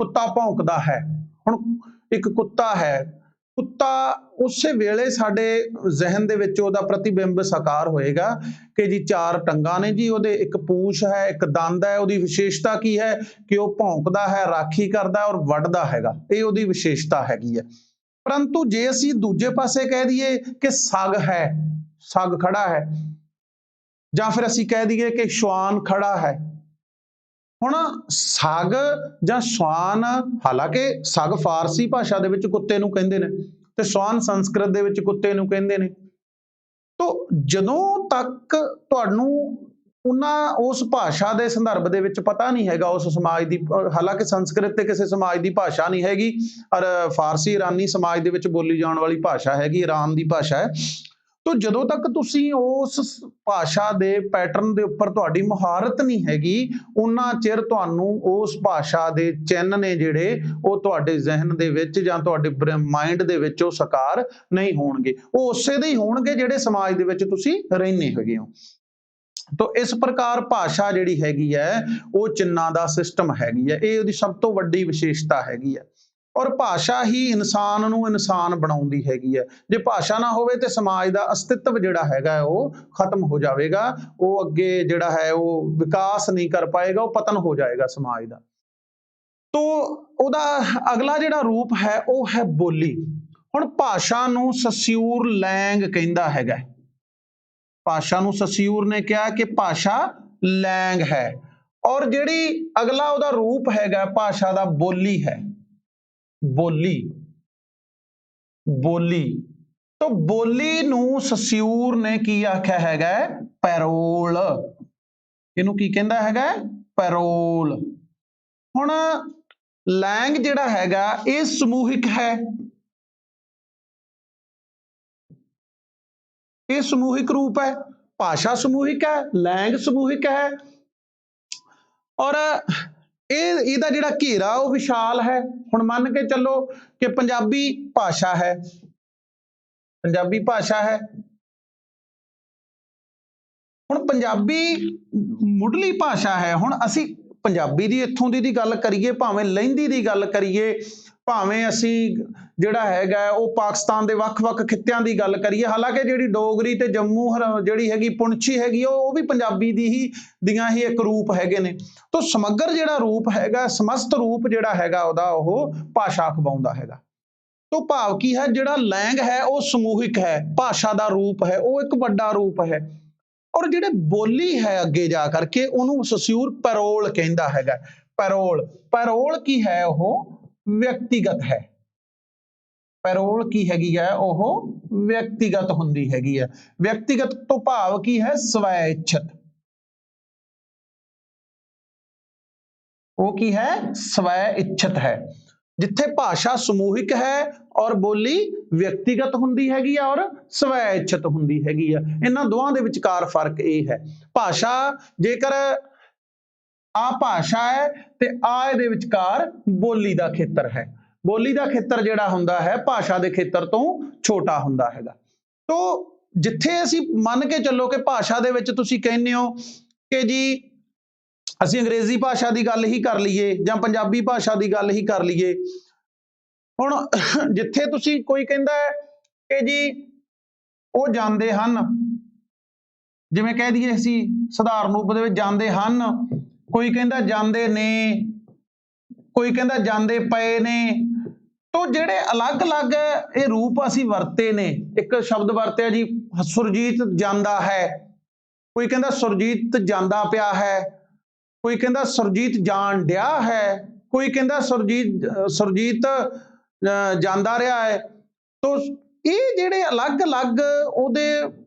ਕੁੱਤਾ ਭੌਂਕਦਾ ਹੈ, ਹੁਣ ਇੱਕ ਕੁੱਤਾ ਹੈ ਕੁੱਤਾ ਉਸੇ ਵੇਲੇ ਸਾਡੇ ਜ਼ਿਹਨ ਦੇ ਵਿੱਚ ਉਹਦਾ ਪ੍ਰਤੀਬਿੰਬ ਸਾਕਾਰ ਹੋਏਗਾ ਕਿ ਜੀ 4 ਟੰਗਾਂ ਨੇ ਜੀ, ਉਹਦੇ ਇੱਕ ਪੂਛ ਹੈ, ਇੱਕ ਦੰਦ ਹੈ। ਉਹਦੀ ਵਿਸ਼ੇਸ਼ਤਾ ਕੀ ਹੈ ਕਿ ਉਹ ਭੌਂਕਦਾ ਹੈ, ਰਾਖੀ ਕਰਦਾ ਔਰ ਵੱਢਦਾ ਹੈਗਾ, ਇਹ ਉਹਦੀ ਵਿਸ਼ੇਸ਼ਤਾ ਹੈਗੀ ਹੈ। ਪਰੰਤੂ ਜੇ ਅਸੀਂ ਦੂਜੇ ਪਾਸੇ ਕਹਿ ਦਈਏ ਕਿ ਸੱਗ ਹੈ, ਸੱਗ ਖੜਾ ਹੈ, ਜਾਂ ਫਿਰ ਅਸੀਂ ਕਹਿ ਦਈਏ ਕਿ ਸ਼ਵਾਨ ਖੜਾ ਹੈ। ਹੁਣ ਸੱਗ ਜਾਂ ਸ਼ਵਾਨ, ਹਾਲਾਂਕਿ ਸੱਗ ਫਾਰਸੀ ਭਾਸ਼ਾ ਦੇ ਵਿੱਚ ਕੁੱਤੇ ਨੂੰ ਕਹਿੰਦੇ ਨੇ ਤੇ ਸ਼ਵਾਨ ਸੰਸਕ੍ਰਿਤ ਦੇ ਵਿੱਚ ਕੁੱਤੇ ਨੂੰ ਕਹਿੰਦੇ ਨੇ। ਤੋ ਜਦੋਂ ਤੱਕ ਤੁਹਾਨੂੰ ਉਸ ਭਾਸ਼ਾ ਦੇ ਸੰਦਰਭ ਦੇ ਵਿੱਚ ਪਤਾ ਨਹੀਂ ਹੈਗਾ ਉਸ ਸਮਾਜ ਦੀ, ਹਾਲਾਂਕਿ ਸੰਸਕ੍ਰਿਤ ਤੇ ਕਿਸੇ ਸਮਾਜ ਦੀ ਭਾਸ਼ਾ ਨਹੀਂ ਹੈਗੀ, ਔਰ ਫਾਰਸੀ ਇਰਾਨੀ ਸਮਾਜ ਦੇ ਵਿੱਚ ਬੋਲੀ ਜਾਣ ਵਾਲੀ ਭਾਸ਼ਾ ਹੈਗੀ, ਇਰਾਨ ਦੀ ਭਾਸ਼ਾ ਹੈ। ਤੋ ਜਦੋਂ ਤੱਕ ਤੁਸੀਂ ਉਸ ਭਾਸ਼ਾ ਦੇ ਪੈਟਰਨ ਦੇ ਉੱਪਰ ਤੁਹਾਡੀ ਮੁਹਾਰਤ ਨਹੀਂ ਹੈਗੀ, ਉਨਾ ਚਿਰ ਤੁਹਾਨੂੰ ਉਸ ਭਾਸ਼ਾ ਦੇ ਚਿੰਨ੍ਹ ਨੇ ਜਿਹੜੇ ਉਹ ਤੁਹਾਡੇ ਜ਼ਿਹਨ ਦੇ ਵਿੱਚ ਜਾਂ ਤੁਹਾਡੇ ਮਾਈਂਡ ਦੇ ਵਿੱਚ ਉਹ ਸਾਕਾਰ ਨਹੀਂ ਹੋਣਗੇ। ਉਹ ਉਸੇ ਦੇ ਹੀ ਹੋਣਗੇ ਜਿਹੜੇ ਸਮਾਜ ਦੇ ਵਿੱਚ ਤੁਸੀਂ ਰਹਿੰਦੇ ਹੈਗੇ ਹੋ। ਤੋ ਇਸ ਪ੍ਰਕਾਰ ਭਾਸ਼ਾ ਜਿਹੜੀ ਹੈਗੀ ਹੈ ਉਹ ਚਿੰਨ੍ਹਾਂ ਦਾ ਸਿਸਟਮ ਹੈਗੀ ਹੈ, ਇਹ ਉਹਦੀ ਸਭ ਤੋਂ ਵੱਡੀ ਵਿਸ਼ੇਸ਼ਤਾ ਹੈਗੀ ਹੈ। ਔਰ ਭਾਸ਼ਾ ਹੀ ਇਨਸਾਨ ਨੂੰ ਇਨਸਾਨ ਬਣਾਉਂਦੀ ਹੈਗੀ ਹੈ। ਜੇ ਭਾਸ਼ਾ ਨਾ ਹੋਵੇ ਤੇ ਸਮਾਜ ਦਾ ਅਸਤਿਤਵ ਜਿਹੜਾ ਹੈਗਾ ਉਹ ਖਤਮ ਹੋ ਜਾਵੇਗਾ, ਉਹ ਅੱਗੇ ਜਿਹੜਾ ਹੈ ਉਹ ਵਿਕਾਸ ਨਹੀਂ ਕਰ ਪਾਏਗਾ, ਉਹ ਪਤਨ ਹੋ ਜਾਏਗਾ ਸਮਾਜ ਦਾ। ਤੋ ਉਹਦਾ ਅਗਲਾ ਜਿਹੜਾ ਰੂਪ ਹੈ ਉਹ ਹੈ ਬੋਲੀ। ਹੁਣ ਭਾਸ਼ਾ ਨੂੰ ਸਸਿਊਰ ਲੈਂਗ ਕਹਿੰਦਾ ਹੈਗਾ। ਭਾਸ਼ਾ ਨੂੰ ਸਸਿਊਰ ਨੇ ਕਿਹਾ ਕਿ ਭਾਸ਼ਾ ਲੈਂਗ ਹੈ। ਔਰ ਜਿਹੜੀ ਅਗਲਾ ਉਹਦਾ ਰੂਪ ਹੈਗਾ ਭਾਸ਼ਾ ਦਾ, ਬੋਲੀ ਹੈ। ਬੋਲੀ, ਬੋਲੀ। ਤੋ ਬੋਲੀ ਨੂੰ ਸਸਿਊਰ ਨੇ ਕੀ ਆਖਿਆ ਹੈਗਾ? ਪੈਰੋਲ। ਇਹਨੂੰ ਕੀ ਕਹਿੰਦਾ ਹੈਗਾ? ਪੈਰੋਲ। ਹੁਣ ਲੈਂਗ ਜਿਹੜਾ ਹੈਗਾ ਇਹ ਸਮੂਹਿਕ ਹੈ, ਇਹ ਸਮੂਹਿਕ ਰੂਪ ਹੈ। ਭਾਸ਼ਾ ਸਮੂਹਿਕ ਹੈ, ਲੈਂਗ ਸਮੂਹਿਕ ਹੈ, ਔਰ ਇਹਦਾ ਜਿਹੜਾ ਘੇਰਾ ਉਹ ਵਿਸ਼ਾਲ ਹੈ। ਹੁਣ ਮੰਨ ਕੇ ਚੱਲੋ ਕਿ ਪੰਜਾਬੀ ਭਾਸ਼ਾ ਹੈ, ਪੰਜਾਬੀ ਭਾਸ਼ਾ ਹੈ। ਹੁਣ ਪੰਜਾਬੀ ਮੁੱਢਲੀ ਭਾਸ਼ਾ ਹੈ। ਹੁਣ ਅਸੀਂ ਪੰਜਾਬੀ ਦੀ ਇੱਥੋਂ ਦੀ ਗੱਲ ਕਰੀਏ, ਭਾਵੇਂ ਲਹਿੰਦੀ ਦੀ ਗੱਲ ਕਰੀਏ, ਭਾਵੇਂ ਅਸੀਂ ਜਿਹੜਾ ਹੈਗਾ ਉਹ ਪਾਕਿਸਤਾਨ ਦੇ ਵੱਖ-ਵੱਖ ਖਿੱਤਿਆਂ ਦੀ ਗੱਲ ਕਰੀਏ, ਹਾਲਾਂਕਿ ਜਿਹੜੀ ਡੋਗਰੀ ਤੇ ਜੰਮੂ ਜਿਹੜੀ ਹੈਗੀ ਪੁੰਛੀ ਹੈਗੀ ਉਹ ਵੀ ਪੰਜਾਬੀ ਦੀਆਂ ਹੀ ਇੱਕ ਰੂਪ ਹੈਗੇ ਨੇ। ਤਾਂ ਸਮਗਰ ਜਿਹੜਾ ਰੂਪ ਹੈਗਾ, ਸਮਸਤ ਰੂਪ ਜਿਹੜਾ ਹੈਗਾ ਉਹਦਾ ਉਹ ਭਾਸ਼ਾ ਅਖਵਾਉਂਦਾ ਹੈਗਾ। ਤੋਂ ਭਾਵ ਕੀ ਹੈ? ਜਿਹੜਾ ਲੈਂਗ ਹੈ ਉਹ ਸਮੂਹਿਕ ਹੈ, ਭਾਸ਼ਾ ਦਾ ਰੂਪ ਹੈ, ਉਹ ਇੱਕ ਵੱਡਾ ਰੂਪ ਹੈ। ਔਰ ਜਿਹੜੇ ਬੋਲੀ ਹੈ ਅੱਗੇ ਜਾ ਕਰਕੇ ਉਹਨੂੰ ਸਸਿਊਰ ਪੈਰੋਲ ਕਹਿੰਦਾ ਹੈਗਾ। ਪੈਰੋਲ, ਪੈਰੋਲ ਕੀ ਹੈ? ਉਹ ਵਿਅਕਤੀਗਤ ਹੈ। ਪੈਰੋਲ ਕੀ ਹੈਗੀ ਹੈ? ਉਹ ਵਿਅਕਤੀਗਤ ਹੁੰਦੀ ਹੈਗੀ ਹੈ। ਵਿਅਕਤੀਗਤ ਤੋਂ ਭਾਵ ਕੀ ਹੈ? ਸਵੈ ਇੱਛਤ। ਉਹ ਕੀ ਹੈ? ਸਵੈ ਇੱਛਤ ਹੈ। ਜਿੱਥੇ ਭਾਸ਼ਾ ਸਮੂਹਿਕ ਹੈ ਔਰ ਬੋਲੀ ਵਿਅਕਤੀਗਤ ਹੁੰਦੀ ਹੈਗੀ ਆ ਔਰ ਸਵੈ ਇੱਛਤ ਹੁੰਦੀ ਹੈਗੀ ਆ, ਇਹਨਾਂ ਦੋਵਾਂ ਦੇ ਵਿਚਕਾਰ ਫਰਕ ਇਹ ਹੈ। ਭਾਸ਼ਾ ਜੇਕਰ ਆ ਭਾਸ਼ਾ ਹੈ ਤੇ ਆ ਇਹਦੇ ਵਿਚਕਾਰ ਬੋਲੀ ਦਾ ਖੇਤਰ ਹੈ। ਬੋਲੀ ਦਾ ਖੇਤਰ ਜਿਹੜਾ ਹੁੰਦਾ ਹੈ ਭਾਸ਼ਾ ਦੇ ਖੇਤਰ ਤੋਂ ਛੋਟਾ ਹੁੰਦਾ ਹੈਗਾ। ਤੋ ਜਿੱਥੇ ਅਸੀਂ ਮੰਨ ਕੇ ਚੱਲੋ ਕਿ ਭਾਸ਼ਾ ਦੇ ਵਿੱਚ ਤੁਸੀਂ ਕਹਿੰਦੇ ਹੋ ਕਿ ਜੀ ਅਸੀਂ ਅੰਗਰੇਜ਼ੀ ਭਾਸ਼ਾ ਦੀ ਗੱਲ ਹੀ ਕਰ ਲਈਏ ਜਾਂ ਪੰਜਾਬੀ ਭਾਸ਼ਾ ਦੀ ਗੱਲ ਹੀ ਕਰ ਲਈਏ। ਹੁਣ ਜਿੱਥੇ ਤੁਸੀਂ ਕੋਈ ਕਹਿੰਦਾ ਹੈ ਕਿ ਜੀ ਉਹ ਜਾਂਦੇ ਹਨ, ਜਿਵੇਂ ਕਹਿ ਦਈਏ ਅਸੀਂ ਸਧਾਰਨ ਰੂਪ ਦੇ ਵਿੱਚ ਜਾਂਦੇ ਹਨ, ਕੋਈ ਕਹਿੰਦਾ ਜਾਂਦੇ ਨੇ, ਕੋਈ ਕਹਿੰਦਾ ਜਾਂਦੇ ਪਏ ਨੇ। ਤੋ ਜਿਹੜੇ ਅਲੱਗ-ਅਲੱਗ ਇਹ ਰੂਪ ਅਸੀਂ ਵਰਤੇ ਨੇ, ਇੱਕ ਸ਼ਬਦ ਵਰਤਿਆ ਜੀ ਸੁਰਜੀਤ ਜਾਂਦਾ ਹੈ, ਕੋਈ ਕਹਿੰਦਾ ਸੁਰਜੀਤ ਜਾਂਦਾ ਪਿਆ ਹੈ, ਕੋਈ ਕਹਿੰਦਾ ਸੁਰਜੀਤ ਜਾਣ ਡਿਆ ਹੈ, ਕੋਈ ਕਹਿੰਦਾ ਸੁਰਜੀਤ ਜਾਂਦਾ ਰਿਹਾ ਹੈ। ਤੋ ਇਹ ਜਿਹੜੇ ਅਲੱਗ-ਅਲੱਗ ਉਹਦੇ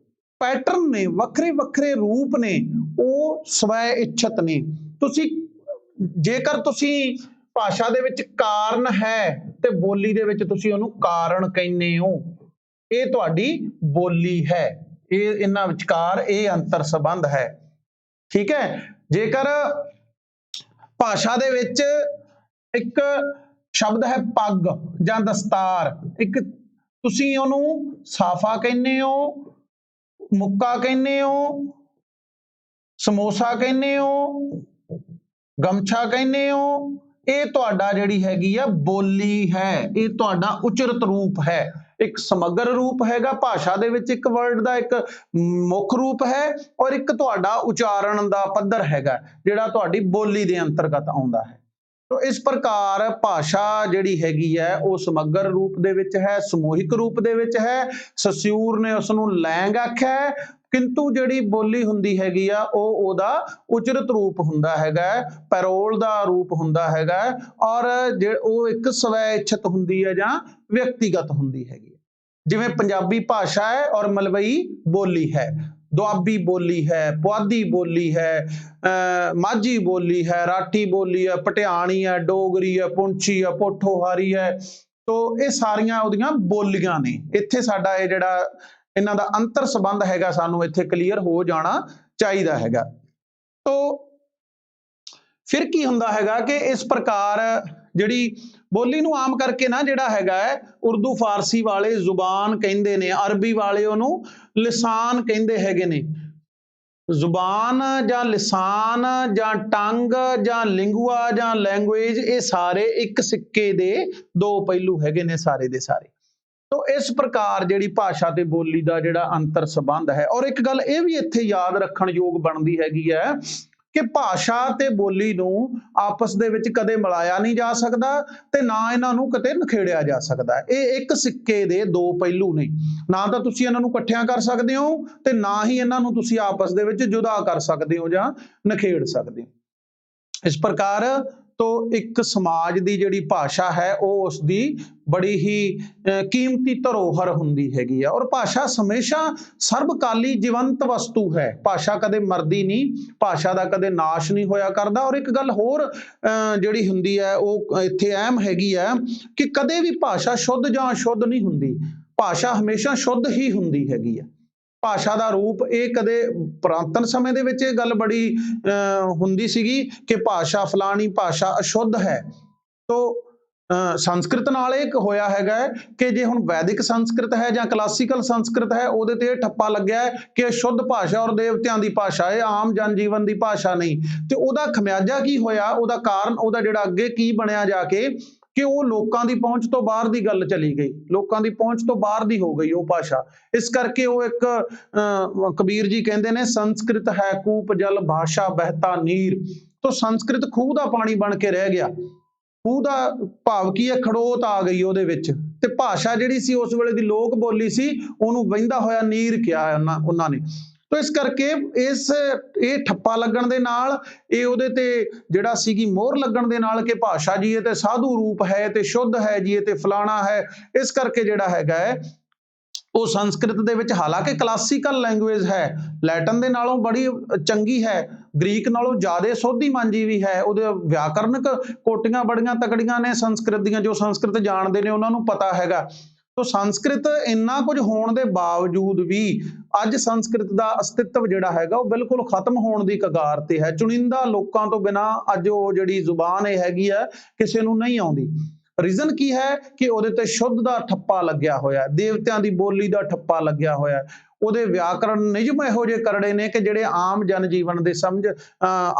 ਪੈਟਰਨ ਨੇ, ਵੱਖਰੇ-ਵੱਖਰੇ ਰੂਪ ਨੇ, ਉਹ ਸਵੈ ਇੱਛਤ ਨੇ। ਜੇਕਰ ਤੁਸੀਂ ਭਾਸ਼ਾ ਦੇ ਵਿੱਚ ਕਾਰਨ ਹੈ ਤੇ ਬੋਲੀ ਦੇ ਵਿੱਚ ਤੁਸੀਂ ਉਹਨੂੰ ਕਾਰਨ ਕਹਿੰਦੇ ਹੋ, ਇਹ ਤੁਹਾਡੀ ਬੋਲੀ ਹੈ। ਇਹਨਾਂ ਵਿਚਕਾਰ ਇਹ ਅੰਤਰ ਸੰਬੰਧ ਹੈ। ਠੀਕ ਹੈ। ਜੇਕਰ ਭਾਸ਼ਾ ਦੇ ਵਿੱਚ ਇੱਕ ਸ਼ਬਦ ਹੈ ਪੱਗ ਜਾਂ ਦਸਤਾਰ, ਇੱਕ ਤੁਸੀਂ ਉਹਨੂੰ ਸਾਫਾ ਕਹਿੰਦੇ ਹੋ, ਮੁੱਕਾ ਕਹਿੰਦੇ ਹੋ, ਸਮੋਸਾ ਕਹਿੰਦੇ ਹੋ, ਗਮਛਾ ਕਹਿੰਦੇ ਹੋ, ਇਹ ਤੁਹਾਡਾ ਜਿਹੜੀ ਹੈਗੀ ਆ ਬੋਲੀ ਹੈ, ਇਹ ਤੁਹਾਡਾ ਉਚਰਿਤ ਰੂਪ ਹੈ। एक समग्र रूप हैगा भाषा दे विच, एक वर्ड दा एक मुख रूप है और एक तुहाडा उचारण दा पद्धर हैगा जिहड़ा तुहाडी बोली दे अंतर्गत आउंदा है। तो इस प्रकार भाषा जिहड़ी हैगी है वो समग्र रूप दे विच है, समूहिक रूप दे विच है। सस्यूर ने उस नूं लैंग आख्या है, किंतु जिहड़ी बोली हुंदी हैगी आ ਉਹ ਉਹਦਾ ਉਚਰਿਤ ਰੂਪ ਹੁੰਦਾ ਹੈਗਾ, ਪੈਰੋਲ ਦਾ ਰੂਪ ਹੁੰਦਾ ਹੈਗਾ ਔਰ ਉਹ ਇੱਕ ਸਵੈ ਇੱਛਤ ਹੁੰਦੀ ਹੈ ਜਾਂ ਵਿਅਕਤੀਗਤ ਹੁੰਦੀ ਹੈਗੀ। ਜਿਵੇਂ ਪੰਜਾਬੀ ਭਾਸ਼ਾ ਹੈ ਔਰ ਮਲਵਈ ਬੋਲੀ ਹੈ, ਦੁਆਬੀ बोली है, पुआधी बोली है, माझी बोली है, राठी बोली है, पटियाणी है, डोगरी है, पुंछी है, पोठोहारी है। तो ये सारियां ਉਹਦੀਆਂ ਬੋਲੀਆਂ ਨੇ। ਇੱਥੇ ਸਾਡਾ ਇਹ ਜਿਹੜਾ ਇਹਨਾਂ ਦਾ ਅੰਤਰ ਸੰਬੰਧ ਹੈਗਾ ਸਾਨੂੰ ਇੱਥੇ ਕਲੀਅਰ ਹੋ ਜਾਣਾ ਚਾਹੀਦਾ ਹੈਗਾ। तो फिर की ਹੁੰਦਾ ਹੈਗਾ ਕਿ ਇਸ ਪ੍ਰਕਾਰ ਜਿਹੜੀ ਬੋਲੀ ਨੂੰ ਆਮ ਕਰਕੇ ਨਾ ਜਿਹੜਾ ਹੈਗਾ ਹੈ ਉਰਦੂ ਫਾਰਸੀ ਵਾਲੇ ਜ਼ੁਬਾਨ ਕਹਿੰਦੇ ਨੇ, ਅਰਬੀ ਵਾਲੇ ਉਹਨੂੰ ਲਿਸਾਨ ਕਹਿੰਦੇ ਹੈਗੇ ਨੇ। ਜ਼ੁਬਾਨ ਜਾਂ ਲਿਸਾਨ ਜਾਂ ਟੰਗ ਜਾਂ ਲਿੰਗੂਆ ਜਾਂ ਲੈਂਗੁਏਜ ਇਹ ਸਾਰੇ ਇੱਕ ਸਿੱਕੇ ਦੇ ਦੋ ਪਹਿਲੂ ਹੈਗੇ ਨੇ ਸਾਰੇ ਦੇ ਸਾਰੇ। तो इस प्रकार जिहड़ी भाषा ते बोली दा जिहड़ा अंतर संबंध है। और एक गल ये भी इत्थे याद रखण योग बनदी हैगी है कि भाषा ते बोली नूं आपस दे विच कदे मिलाया नहीं जा सकदा ते ना इन्हां नूं कदे नखेड़िया जा सकदा। ये एक सिक्के दे दो पहलू ने, ना तां तुसीं इन्हां नूं इकट्ठियां कर सकदे हो ते ना ही इन्हां नूं तुसीं आपस दे विच जुदा कर सकदे हो जां नखेड़ सकदे हो। इस प्रकार तो एक समाज की जिहड़ी भाषा है वो उसकी बड़ी ही कीमती धरोहर हुंदी हैगी है। और भाषा हमेशा सर्वकाली जीवंत वस्तु है, भाषा कदे मरदी नहीं, भाषा का कदे नाश नहीं होया करदा। और एक गल होर जिहड़ी हुंदी है वो इत्थे अहम हैगी है कि कदे भी भाषा शुद्ध जां अशुद्ध नहीं हुंदी, भाषा हमेशा शुद्ध ही हुंदी हैगी है। भाषा का रूप ये कदे पुरातन समय दे विच गल बड़ी हुंदी सीगी कि भाषा फलानी भाषा अशुद्ध है। तो संस्कृत नाल एक होया हैगा कि जे हुण वैदिक संस्कृत है जां क्लासिकल संस्कृत है ਉਹਦੇ ਤੇ ठप्पा लग्या है कि शुद्ध भाषा और देवतियां दी भाषा है, आम जनजीवन दी भाषा नहीं। ते ਉਹਦਾ खमियाजा की होया, ਉਹਦਾ ਕਾਰਨ ਉਹਦਾ ਜਿਹੜਾ ਅੱਗੇ ਕੀ ਬਣਿਆ ਜਾ ਕੇ कि वो लोगों की पहुंच तो बाहर की गल चली गई, लोगों की पहुंच तो बाहर की हो गई वो भाषा। इस करके वो एक कबीर जी कहते हैं संस्कृत है कूप जल भाषा बहता नीर। तो संस्कृत खूह का पानी बन के रह गया, खूह का भाव की है खड़ोत आ गई ਉਹਦੇ ਵਿੱਚ ਤੇ ਭਾਸ਼ਾ ਜਿਹੜੀ ਸੀ ਉਸ ਵੇਲੇ ਦੀ ਲੋਕ ਬੋਲੀ ਸੀ ਉਹਨੂੰ ਵਹਿੰਦਾ ਹੋਇਆ ਨੀਰ ਕਿਹਾ ਉਹਨਾਂ ਨੇ। तो इस करके इस ये ठप्पा लगन दे नाल ये ਉਹਦੇ ਤੇ ਜਿਹੜਾ ਸੀਗੀ ਮੋਹਰ ਲੱਗਣ ਦੇ ਨਾਲ ਕਿ ਭਾਸ਼ਾ ਜੀ ਇਹ ਤੇ ਸਾਧੂ ਰੂਪ ਹੈ ਤੇ ਸ਼ੁੱਧ ਹੈ ਜੀ ਇਹ ਤੇ ਫਲਾਣਾ ਹੈ। ਇਸ ਕਰਕੇ ਜਿਹੜਾ ਹੈਗਾ ਹੈ ਉਹ ਸੰਸਕ੍ਰਿਤ ਦੇ ਵਿੱਚ ਹਾਲਾਂਕਿ ਕਲਾਸੀਕਲ ਲੈਂਗੁਏਜ ਹੈ, ਲੈਟਨ ਦੇ ਨਾਲੋਂ ਬੜੀ ਚੰਗੀ ਹੈ, ਗ੍ਰੀਕ ਨਾਲੋਂ ਜ਼ਿਆਦਾ ਸੋਧੀ ਮਾਂਜੀ ਵੀ ਹੈ, ਉਹਦੇ ਵਿਆਕਰਨਕ ਕੋਟੀਆਂ ਬੜੀਆਂ ਤਕੜੀਆਂ ਨੇ ਸੰਸਕ੍ਰਿਤ ਦੀਆਂ, ਜੋ ਸੰਸਕ੍ਰਿਤ ਜਾਣਦੇ ਨੇ ਉਹਨਾਂ ਨੂੰ ਪਤਾ ਹੈਗਾ। तो संस्कृत इन्ना कुछ होने के बावजूद भी अज संस्कृत का अस्तित्व जिहड़ा हैगा वो बिल्कुल खत्म होने की कगार ते है। चुनिंदा लोगों तो बिना अज वो जिहड़ी जुबान हैगी है किसी नूं नहीं आउंदी। रीजन की है कि ਉਹਦੇ ਤੇ शुद्ध का ठप्पा लग्या होया, देवतियां की बोली का ठप्पा लग्या होया, ਉਹਦੇ व्याकरण नियम ਇਹੋ ਜਿਹੇ करड़े ने कि ਜਿਹੜੇ आम जनजीवन ਦੇ समझ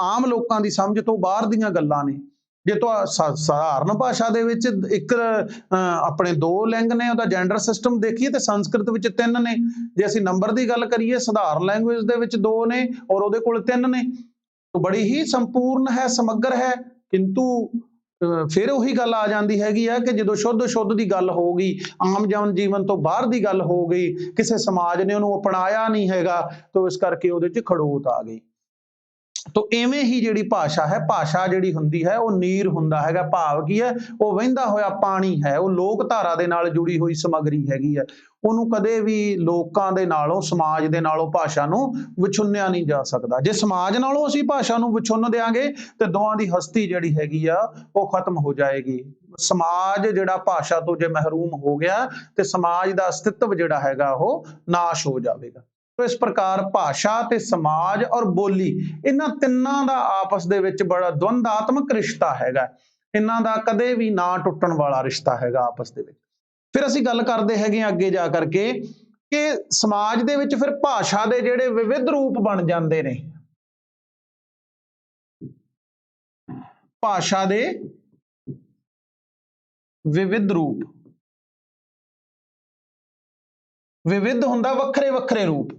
आम लोगों की समझ तो बाहर ਦੀਆਂ ਗੱਲਾਂ ਨੇ। जे तो साधारण भाषा दे विच एक अपने दो लिंग ने, ਉਹਦਾ जेंडर सिस्टम देखिए तो संस्कृत विच 3 ने, जे असीं नंबर की गल करिए साधारण लैंगुएज दे विच 2 ने और ਉਹਦੇ कोल 3 ने। तो बड़ी ही संपूर्ण है, समग्र है। किंतु फिर उही गल आ जाती हैगी है कि जो शुद्ध की गल हो गई, आम जन जीवन तो बाहर की गल हो गई, किसी समाज ने उन्होंने अपनाया नहीं हैगा, तो इस करके ਉਹਦੇ च खड़ोत आ गई। तो इवें ही जिहड़ी भाषा है, भाषा जिहड़ी हुंदी है वो नीर हुंदा हैगा, भाव की है वो वहिंदा होया पानी है, वो लोक धारा दे नाल जुड़ी हुई समगरी हैगी है। ਉਹਨੂੰ ਕਦੇ ਵੀ ਲੋਕਾਂ ਦੇ ਨਾਲੋਂ ਸਮਾਜ ਦੇ ਨਾਲੋਂ ਭਾਸ਼ਾ ਨੂੰ ਵਿਛੁੰਨਿਆ ਨਹੀਂ ਜਾ ਸਕਦਾ। ਜੇ ਸਮਾਜ ਨਾਲੋਂ ਅਸੀਂ ਭਾਸ਼ਾ ਨੂੰ ਵਿਛੁੰਨ ਦਿਆਂਗੇ ਤੇ ਦੋਵਾਂ ਦੀ ਹਸਤੀ ਜਿਹੜੀ ਹੈਗੀ ਆ ਉਹ ਖਤਮ ਹੋ ਜਾਏਗੀ। ਸਮਾਜ ਜਿਹੜਾ ਭਾਸ਼ਾ ਤੋਂ ਜੇ ਮਹਿਰੂਮ ਹੋ ਗਿਆ ਤੇ ਸਮਾਜ ਦਾ ਅਸਤਿਤਵ ਜਿਹੜਾ ਹੈਗਾ ਉਹ ਨਾਸ਼ ਹੋ ਜਾਵੇਗਾ। तो इस प्रकार भाषा ते समाज और बोली इन्हां तिन्नां दा आपस दे विच बड़ा द्वंदात्मक रिश्ता हैगा, इन्हां दा कदे भी ना टुटण वाला रिश्ता हैगा आपस दे विच। फिर असीं गल करदे हैगे अगे जा करके कि समाज दे विच फिर भाषा दे जिहड़े विविध रूप बन जांदे ने, भाषा दे विविध रूप ਵਿਵਿਧ ਹੁੰਦਾ ਵੱਖਰੇ ਵੱਖਰੇ ਰੂਪ।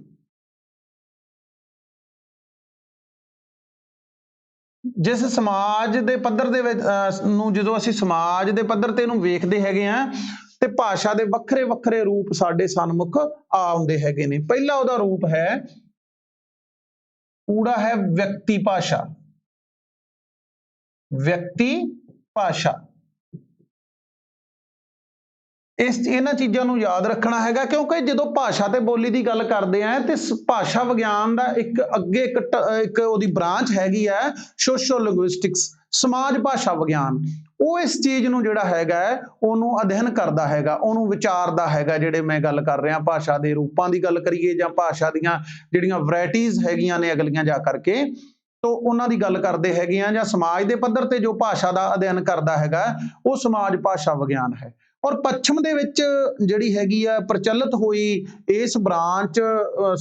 ਜਿਸ ਸਮਾਜ ਦੇ ਪੱਧਰ ਦੇ ਵਿੱਚ ਨੂੰ ਜਦੋਂ ਅਸੀਂ ਸਮਾਜ ਦੇ ਪੱਧਰ ਤੇ ਇਹਨੂੰ ਵੇਖਦੇ ਹੈਗੇ ਆ ਤੇ ਭਾਸ਼ਾ ਦੇ ਵੱਖਰੇ ਵੱਖਰੇ ਰੂਪ ਸਾਡੇ ਸਨਮੁਖ ਆਉਂਦੇ ਹੈਗੇ ਨੇ। ਪਹਿਲਾ ਉਹਦਾ ਰੂਪ ਹੈ ਊੜਾ ਹੈ ਵਿਅਕਤੀ ਭਾਸ਼ਾ। ਵਿਅਕਤੀ ਭਾਸ਼ਾ ਇਹਨਾਂ ਚੀਜ਼ਾਂ ਨੂੰ ਯਾਦ ਰੱਖਣਾ ਹੈਗਾ ਕਿਉਂਕਿ ਜਦੋਂ ਭਾਸ਼ਾ ਤੇ ਬੋਲੀ ਦੀ ਗੱਲ ਕਰਦੇ ਆ ਤੇ ਭਾਸ਼ਾ ਵਿਗਿਆਨ ਦਾ ਇੱਕ ਅੱਗੇ ਇੱਕ ਉਹਦੀ ਬ੍ਰਾਂਚ ਹੈਗੀ ਹੈ ਸੋਸ਼ਲ ਲਿੰਗੁਇਸਟਿਕਸ, ਸਮਾਜ ਭਾਸ਼ਾ ਵਿਗਿਆਨ। ਉਹ ਇਸ ਚੀਜ਼ ਨੂੰ ਜਿਹੜਾ ਹੈਗਾ ਉਹਨੂੰ ਅਧਿਐਨ ਕਰਦਾ ਹੈਗਾ, ਉਹਨੂੰ ਵਿਚਾਰਦਾ ਹੈਗਾ। ਜਿਹੜੇ ਮੈਂ ਗੱਲ ਕਰ ਰਿਹਾ ਭਾਸ਼ਾ ਦੇ ਰੂਪਾਂ ਦੀ ਗੱਲ ਕਰੀਏ ਜਾਂ ਭਾਸ਼ਾ ਦੀਆਂ ਜਿਹੜੀਆਂ ਵੈਰਾਈਟੀਜ਼ ਹੈਗੀਆਂ ਨੇ ਅਗਲੀਆਂ ਜਾ ਕਰਕੇ ਤੋ ਉਹਨਾਂ ਦੀ ਗੱਲ ਕਰਦੇ ਹੈਗੇ ਆ ਜਾਂ ਸਮਾਜ ਦੇ ਪੱਧਰ ਤੇ ਜੋ ਭਾਸ਼ਾ ਦਾ ਅਧਿਐਨ ਕਰਦਾ ਹੈਗਾ ਉਹ ਸਮਾਜ ਭਾਸ਼ਾ ਵਿਗਿਆਨ ਹੈ। ਔਰ ਪੱਛਮ ਦੇ ਵਿੱਚ ਜਿਹੜੀ ਹੈਗੀ ਆ ਪ੍ਰਚਲਿਤ ਹੋਈ ਇਸ ਬ੍ਰਾਂਚ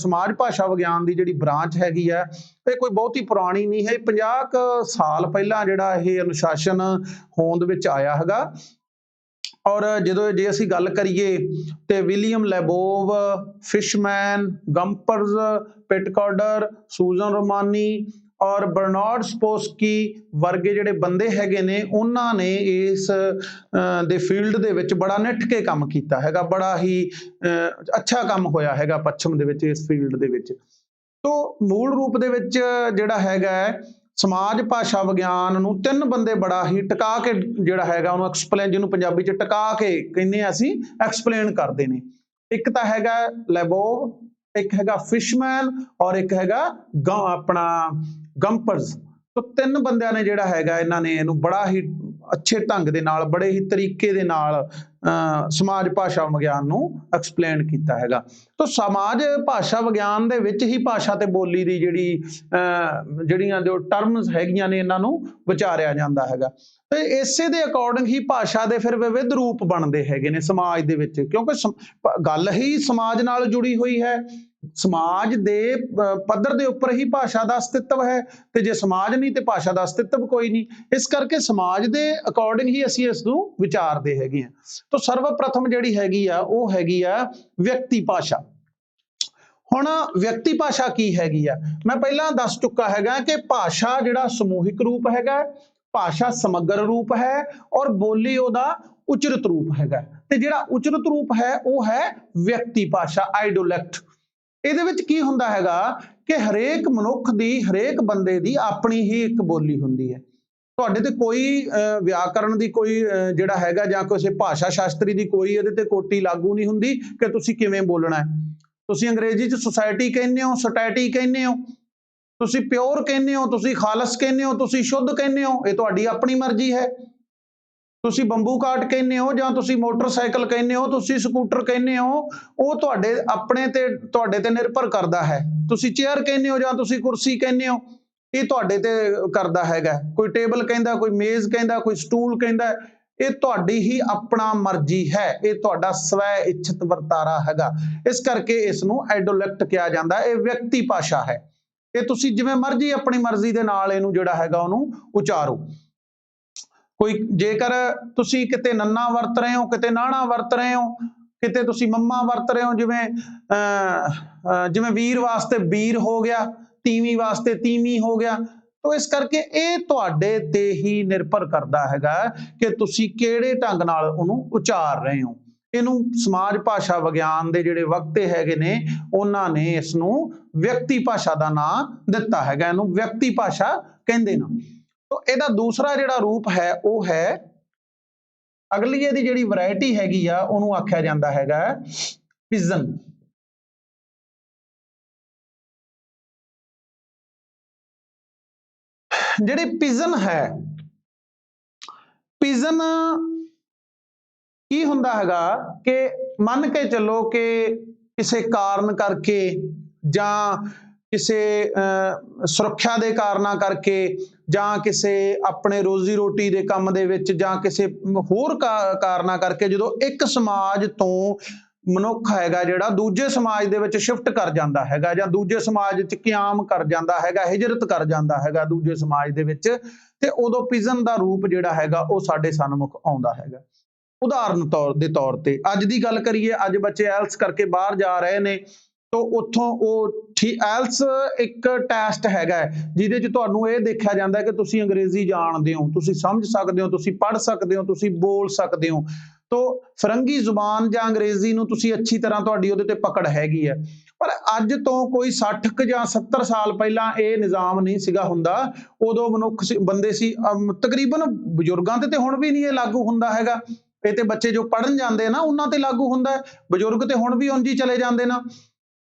ਸਮਾਜ ਭਾਸ਼ਾ ਵਿਗਿਆਨ ਦੀ ਜਿਹੜੀ ਬ੍ਰਾਂਚ ਹੈਗੀ ਆ ਇਹ ਕੋਈ ਬਹੁਤੀ ਪੁਰਾਣੀ ਨਹੀਂ ਹੈ। 50 ਕੁ ਸਾਲ ਪਹਿਲਾਂ ਜਿਹੜਾ ਇਹ ਅਨੁਸ਼ਾਸਨ ਹੋਂਦ ਵਿੱਚ ਆਇਆ ਹੈਗਾ। ਔਰ ਜੇ ਅਸੀਂ ਗੱਲ ਕਰੀਏ ਤੇ ਵਿਲੀਅਮ ਲੈਬੋਵ, ਫਿਸ਼ਮੈਨ, ਗੰਪਰਜ਼, ਪਿਟਕਾਰਡਰ, ਸੂਜ਼ਨ ਰੋਮਾਨੀ ਔਰ ਬਰਨਾਰਡ ਸਪੋਸਕੀ ਵਰਗੇ ਜਿਹੜੇ ਬੰਦੇ ਹੈਗੇ ਨੇ ਉਹਨਾਂ ਨੇ ਇਸ ਦੇ ਫੀਲਡ ਦੇ ਵਿੱਚ ਬੜਾ ਨਿੱਠ ਕੇ ਕੰਮ ਕੀਤਾ ਹੈਗਾ। ਬੜਾ ਹੀ ਅੱਛਾ ਕੰਮ ਹੋਇਆ ਹੈਗਾ ਪੱਛਮ ਦੇ ਵਿੱਚ ਇਸ ਫੀਲਡ ਦੇ ਵਿੱਚ। ਤੋ ਮੂਲ ਰੂਪ ਦੇ ਵਿੱਚ ਜਿਹੜਾ ਹੈਗਾ ਸਮਾਜ ਭਾਸ਼ਾ ਵਿਗਿਆਨ ਨੂੰ ਤਿੰਨ ਬੰਦੇ ਬੜਾ ਹੀ ਟਿਕਾ ਕੇ ਜਿਹੜਾ ਹੈਗਾ ਉਹਨੂੰ ਐਕਸਪਲੇਨ, ਜਿਹਨੂੰ ਪੰਜਾਬੀ ਚ ਟਿਕਾ ਕੇ ਕਹਿੰਦੇ ਅਸੀਂ ਐਕਸਪਲੇਨ ਕਰਦੇ ਨੇ। ਇੱਕ ਤਾਂ ਹੈਗਾ ਲੈਬੋਵ, ਇੱਕ ਹੈਗਾ ਫਿਸ਼ਮੈਨ ਔਰ ਇੱਕ ਹੈਗਾ ਆਪਣਾ ਗੰਪਰਜ਼। ਤੋ ਤਿੰਨ ਬੰਦਿਆਂ ਨੇ ਜਿਹੜਾ ਹੈਗਾ ਇਹਨਾਂ ਨੇ ਇਹਨੂੰ ਬੜਾ ਹੀ ਅੱਛੇ ਢੰਗ ਦੇ ਨਾਲ ਬੜੇ ਹੀ ਤਰੀਕੇ ਦੇ ਨਾਲ ਸਮਾਜ ਭਾਸ਼ਾ ਵਿਗਿਆਨ ਨੂੰ ਐਕਸਪਲੇਨ ਕੀਤਾ ਹੈਗਾ। ਤੋ ਸਮਾਜ ਭਾਸ਼ਾ ਵਿਗਿਆਨ ਦੇ ਵਿੱਚ ਹੀ ਭਾਸ਼ਾ ਤੇ ਬੋਲੀ ਦੀ ਜਿਹੜੀਆਂ ਜੋ ਟਰਮਸ ਹੈਗੀਆਂ ਨੇ ਇਹਨਾਂ ਨੂੰ ਵਿਚਾਰਿਆ ਜਾਂਦਾ ਹੈਗਾ ਤੇ ਇਸੇ ਦੇ ਅਕੋਰਡਿੰਗ ਹੀ ਭਾਸ਼ਾ ਦੇ ਫਿਰ ਵਿਵਿਧ ਰੂਪ ਬਣਦੇ ਹੈਗੇ ਨੇ ਸਮਾਜ ਦੇ ਵਿੱਚ, ਕਿਉਂਕਿ ਗੱਲ ਹੀ ਸਮਾਜ ਨਾਲ ਜੁੜੀ ਹੋਈ ਹੈ। ਸਮਾਜ ਦੇ ਪੱਧਰ ਦੇ ਉੱਪਰ ਹੀ ਭਾਸ਼ਾ ਦਾ ਅਸਤਿਤਵ ਹੈ ਤੇ ਜੇ ਸਮਾਜ ਨਹੀਂ ਤੇ ਭਾਸ਼ਾ ਦਾ ਅਸਤਿਤਵ ਕੋਈ ਨਹੀਂ। ਇਸ ਕਰਕੇ ਸਮਾਜ ਦੇ ਅਕੋਰਡਿੰਗ ਹੀ ਅਸੀਂ ਇਸ ਨੂੰ ਵਿਚਾਰਦੇ ਹੈਗੇ ਹਾਂ। ਤਾਂ ਸਰਵਪ੍ਰਥਮ ਜਿਹੜੀ ਹੈਗੀ ਆ ਉਹ ਹੈਗੀ ਆ ਵਿਅਕਤੀ ਭਾਸ਼ਾ। ਹੁਣ ਵਿਅਕਤੀ ਭਾਸ਼ਾ ਕੀ ਹੈਗੀ ਆ, ਮੈਂ ਪਹਿਲਾਂ ਦੱਸ ਚੁੱਕਾ ਹੈਗਾ ਕਿ ਭਾਸ਼ਾ ਜਿਹੜਾ ਸਮੂਹਿਕ ਰੂਪ ਹੈਗਾ, ਭਾਸ਼ਾ ਸਮਗਰ ਰੂਪ ਹੈ ਔਰ ਬੋਲੀ ਉਹਦਾ ਉਚਰਿਤ ਰੂਪ ਹੈਗਾ। ਤੇ ਜਿਹੜਾ ਉਚਰਿਤ ਰੂਪ ਹੈ ਉਹ ਹੈ ਵਿਅਕਤੀ ਭਾਸ਼ਾ, ਆਈਡੋਲੈਕਟ। ਇਹਦੇ ਵਿੱਚ ਕੀ ਹੁੰਦਾ ਹੈਗਾ ਕਿ ਹਰੇਕ ਮਨੁੱਖ ਦੀ, ਹਰੇਕ ਬੰਦੇ ਦੀ ਆਪਣੀ ਹੀ ਇੱਕ ਬੋਲੀ ਹੁੰਦੀ ਹੈ। ਤੁਹਾਡੇ ਤੇ ਕੋਈ ਵਿਆਕਰਣ ਦੀ ਕੋਈ ਜਿਹੜਾ ਹੈਗਾ ਜਾਂ ਕਿਸੇ ਭਾਸ਼ਾ ਸ਼ਾਸਤਰੀ ਦੀ ਕੋਈ ਇਹਦੇ ਤੇ ਕੋਟੀ ਲਾਗੂ ਨਹੀਂ ਹੁੰਦੀ ਕਿ ਤੁਸੀਂ ਕਿਵੇਂ ਬੋਲਣਾ ਹੈ। ਤੁਸੀਂ ਅੰਗਰੇਜ਼ੀ 'ਚ ਸੁਸਾਇਟੀ ਕਹਿੰਦੇ ਹੋ, ਸਟੈਟੀ ਕਹਿੰਦੇ ਹੋ, ਤੁਸੀਂ ਪਿਓਰ ਕਹਿੰਦੇ ਹੋ, ਤੁਸੀਂ ਖਾਲਸ ਕਹਿੰਦੇ ਹੋ, ਤੁਸੀਂ ਸ਼ੁੱਧ ਕਹਿੰਦੇ ਹੋ, ਇਹ ਤੁਹਾਡੀ ਆਪਣੀ ਮਰਜ਼ੀ ਹੈ। ਤੁਸੀਂ ਬੰਬੂ ਕਾਟ ਕਹਿੰਦੇ ਹੋ ਜਾਂ ਤੁਸੀਂ ਮੋਟਰਸਾਈਕਲ ਕਹਿੰਦੇ ਹੋ, ਤੁਸੀਂ ਸਕੂਟਰ ਕਹਿੰਦੇ ਹੋ, ਉਹ ਤੁਹਾਡੇ ਆਪਣੇ ਤੇ ਤੁਹਾਡੇ ਤੇ ਨਿਰਭਰ ਕਰਦਾ ਹੈ। ਤੁਸੀਂ ਚੇਅਰ ਕਹਿੰਦੇ ਹੋ ਜਾਂ ਤੁਸੀਂ ਕੁਰਸੀ ਕਹਿੰਦੇ ਹੋ, ਇਹ ਤੁਹਾਡੇ ਤੇ ਕਰਦਾ ਹੈਗਾ। ਕੋਈ ਟੇਬਲ ਕਹਿੰਦਾ, ਕੋਈ ਮੇਜ਼ ਕਹਿੰਦਾ, ਕੋਈ ਸਟੂਲ ਕਹਿੰਦਾ, ਇਹ ਤੁਹਾਡੀ ਹੀ ਆਪਣਾ ਮਰਜ਼ੀ ਹੈ। ਇਹ ਤੁਹਾਡਾ ਸਵੈ ਇੱਛਤ ਵਰਤਾਰਾ ਹੈਗਾ। ਇਸ ਕਰਕੇ ਇਸ ਨੂੰ ਆਈਡੋਲੈਕਟ ਕਿਹਾ ਜਾਂਦਾ। ਇਹ ਵਿਅਕਤੀ ਭਾਸ਼ਾ ਹੈ। ਇਹ ਤੁਸੀਂ ਜਿਵੇਂ ਮਰਜ਼ੀ ਆਪਣੀ ਮਰਜ਼ੀ ਦੇ ਨਾਲ ਇਹਨੂੰ ਜਿਹੜਾ ਹੈਗਾ ਉਹਨੂੰ ਉਚਾਰੋ। ਕੋਈ ਜੇਕਰ ਤੁਸੀਂ ਕਿਤੇ ਨੰਨਾ ਵਰਤ ਰਹੇ ਹੋ, ਕਿਤੇ ਨਾਣਾ ਵਰਤ ਰਹੇ ਹੋ, ਕਿਤੇ ਤੁਸੀਂ ਮੰਮਾ ਵਰਤ ਰਹੇ ਹੋ, ਜਿਵੇਂ ਵੀਰ ਵਾਸਤੇ ਵੀਰ ਹੋ ਗਿਆ, ਤੀਵੀਂ ਵਾਸਤੇ ਤੀਵੀਂ ਹੋ ਗਿਆ। ਤੋ ਇਸ ਕਰਕੇ ਇਹ ਤੁਹਾਡੇ ਤੇ ਹੀ ਨਿਰਭਰ ਕਰਦਾ ਹੈਗਾ ਕਿ ਤੁਸੀਂ ਕਿਹੜੇ ਢੰਗ ਨਾਲ ਉਹਨੂੰ ਉਚਾਰ ਰਹੇ ਹੋ। ਇਹਨੂੰ ਸਮਾਜ ਭਾਸ਼ਾ ਵਿਗਿਆਨ ਦੇ ਜਿਹੜੇ ਵਕਤੇ ਹੈਗੇ ਨੇ ਉਹਨਾਂ ਨੇ ਇਸ ਨੂੰ ਵਿਅਕਤੀ ਭਾਸ਼ਾ ਦਾ ਨਾਂ ਦਿੱਤਾ ਹੈਗਾ। ਇਹਨੂੰ ਵਿਅਕਤੀ ਭਾਸ਼ਾ ਕਹਿੰਦੇ ਨੇ। ਤੋ ਇਹਦਾ ਦੂਸਰਾ ਜਿਹੜਾ ਰੂਪ ਹੈ ਉਹ ਹੈ, ਅਗਲੀ ਇਹਦੀ ਜਿਹੜੀ ਵੈਰਾਈਟੀ ਹੈਗੀ ਆ ਉਹਨੂੰ ਆਖਿਆ ਜਾਂਦਾ ਹੈਗਾ ਪਿਜਨ। ਜਿਹੜੀ ਪਿਜਨ ਹੈ, ਪਿਜਨ ਕੀ ਹੁੰਦਾ ਹੈਗਾ ਕਿ ਮੰਨ ਕੇ ਚੱਲੋ ਕਿ ਕਿਸੇ ਕਾਰਨ ਕਰਕੇ ਜਾਂ ਕਿਸੇ ਸੁਰੱਖਿਆ ਦੇ ਕਾਰਨਾਂ ਕਰਕੇ ਜਾਂ ਕਿਸੇ ਆਪਣੇ ਰੋਜ਼ੀ ਰੋਟੀ ਦੇ ਕੰਮ ਦੇ ਵਿੱਚ ਜਾਂ ਕਿਸੇ ਹੋਰ ਕਾਰਨਾਂ ਕਰਕੇ ਜਦੋਂ ਇੱਕ ਸਮਾਜ ਤੋਂ ਮਨੁੱਖ ਹੈਗਾ ਜਿਹੜਾ ਦੂਜੇ ਸਮਾਜ ਦੇ ਵਿੱਚ ਸ਼ਿਫਟ ਕਰ ਜਾਂਦਾ ਹੈਗਾ ਜਾਂ ਦੂਜੇ ਸਮਾਜ 'ਚ ਕਿਆਮ ਕਰ ਜਾਂਦਾ ਹੈਗਾ, ਹਿਜਰਤ ਕਰ ਜਾਂਦਾ ਹੈਗਾ ਦੂਜੇ ਸਮਾਜ ਦੇ ਵਿੱਚ, ਤੇ ਉਦੋਂ ਪਿਜਨ ਦਾ ਰੂਪ ਜਿਹੜਾ ਹੈਗਾ ਉਹ ਸਾਡੇ ਸਨਮੁਖ ਆਉਂਦਾ ਹੈਗਾ। ਉਦਾਹਰਨ ਤੌਰ ਤੇ ਅੱਜ ਦੀ ਗੱਲ ਕਰੀਏ, ਅੱਜ ਬੱਚੇ ਆਇਲਸ ਕਰਕੇ ਬਾਹਰ ਜਾ ਰਹੇ ਨੇ, ਤਾਂ ਉੱਥੋਂ ਉਹ ਆਇਲਸ ਇੱਕ ਟੈਸਟ ਹੈਗਾ ਜਿਹਦੇ 'ਚ ਤੁਹਾਨੂੰ ਇਹ ਦੇਖਿਆ ਜਾਂਦਾ ਕਿ ਤੁਸੀਂ ਅੰਗਰੇਜ਼ੀ ਜਾਣਦੇ ਹੋ, ਤੁਸੀਂ ਸਮਝ ਸਕਦੇ ਹੋ, ਤੁਸੀਂ ਪੜ੍ਹ ਸਕਦੇ ਹੋ, ਤੁਸੀਂ ਬੋਲ ਸਕਦੇ ਹੋ। ਤਾਂ ਫਰੰਗੀ ਜ਼ੁਬਾਨ ਜਾਂ ਅੰਗਰੇਜ਼ੀ ਨੂੰ ਤੁਸੀਂ ਅੱਛੀ ਤਰ੍ਹਾਂ, ਤੁਹਾਡੀ ਉਹਦੇ ਤੇ ਪਕੜ ਹੈਗੀ ਹੈ। ਪਰ ਅੱਜ ਤੋਂ ਕੋਈ 60 ਜਾਂ 70 ਸਾਲ ਪਹਿਲਾਂ ਇਹ ਨਿਜ਼ਾਮ ਨਹੀਂ ਸੀਗਾ ਹੁੰਦਾ। ਉਦੋਂ ਮਨੁੱਖ ਬੰਦੇ ਸੀ, ਤਕਰੀਬਨ ਬਜ਼ੁਰਗਾਂ ਤੇ ਹੁਣ ਵੀ ਨਹੀਂ ਇਹ ਲਾਗੂ ਹੁੰਦਾ ਹੈਗਾ। ਇਹ ਤੇ ਬੱਚੇ ਜੋ ਪੜ੍ਹਨ ਜਾਂਦੇ ਨਾ ਉਹਨਾਂ ਤੇ ਲਾਗੂ ਹੁੰਦਾ ਹੈ, ਬਜ਼ੁਰਗ ਤੇ ਹੁਣ ਵੀ ਉਂਝ ਹੀ ਚਲੇ ਜਾਂਦੇ ਨਾ।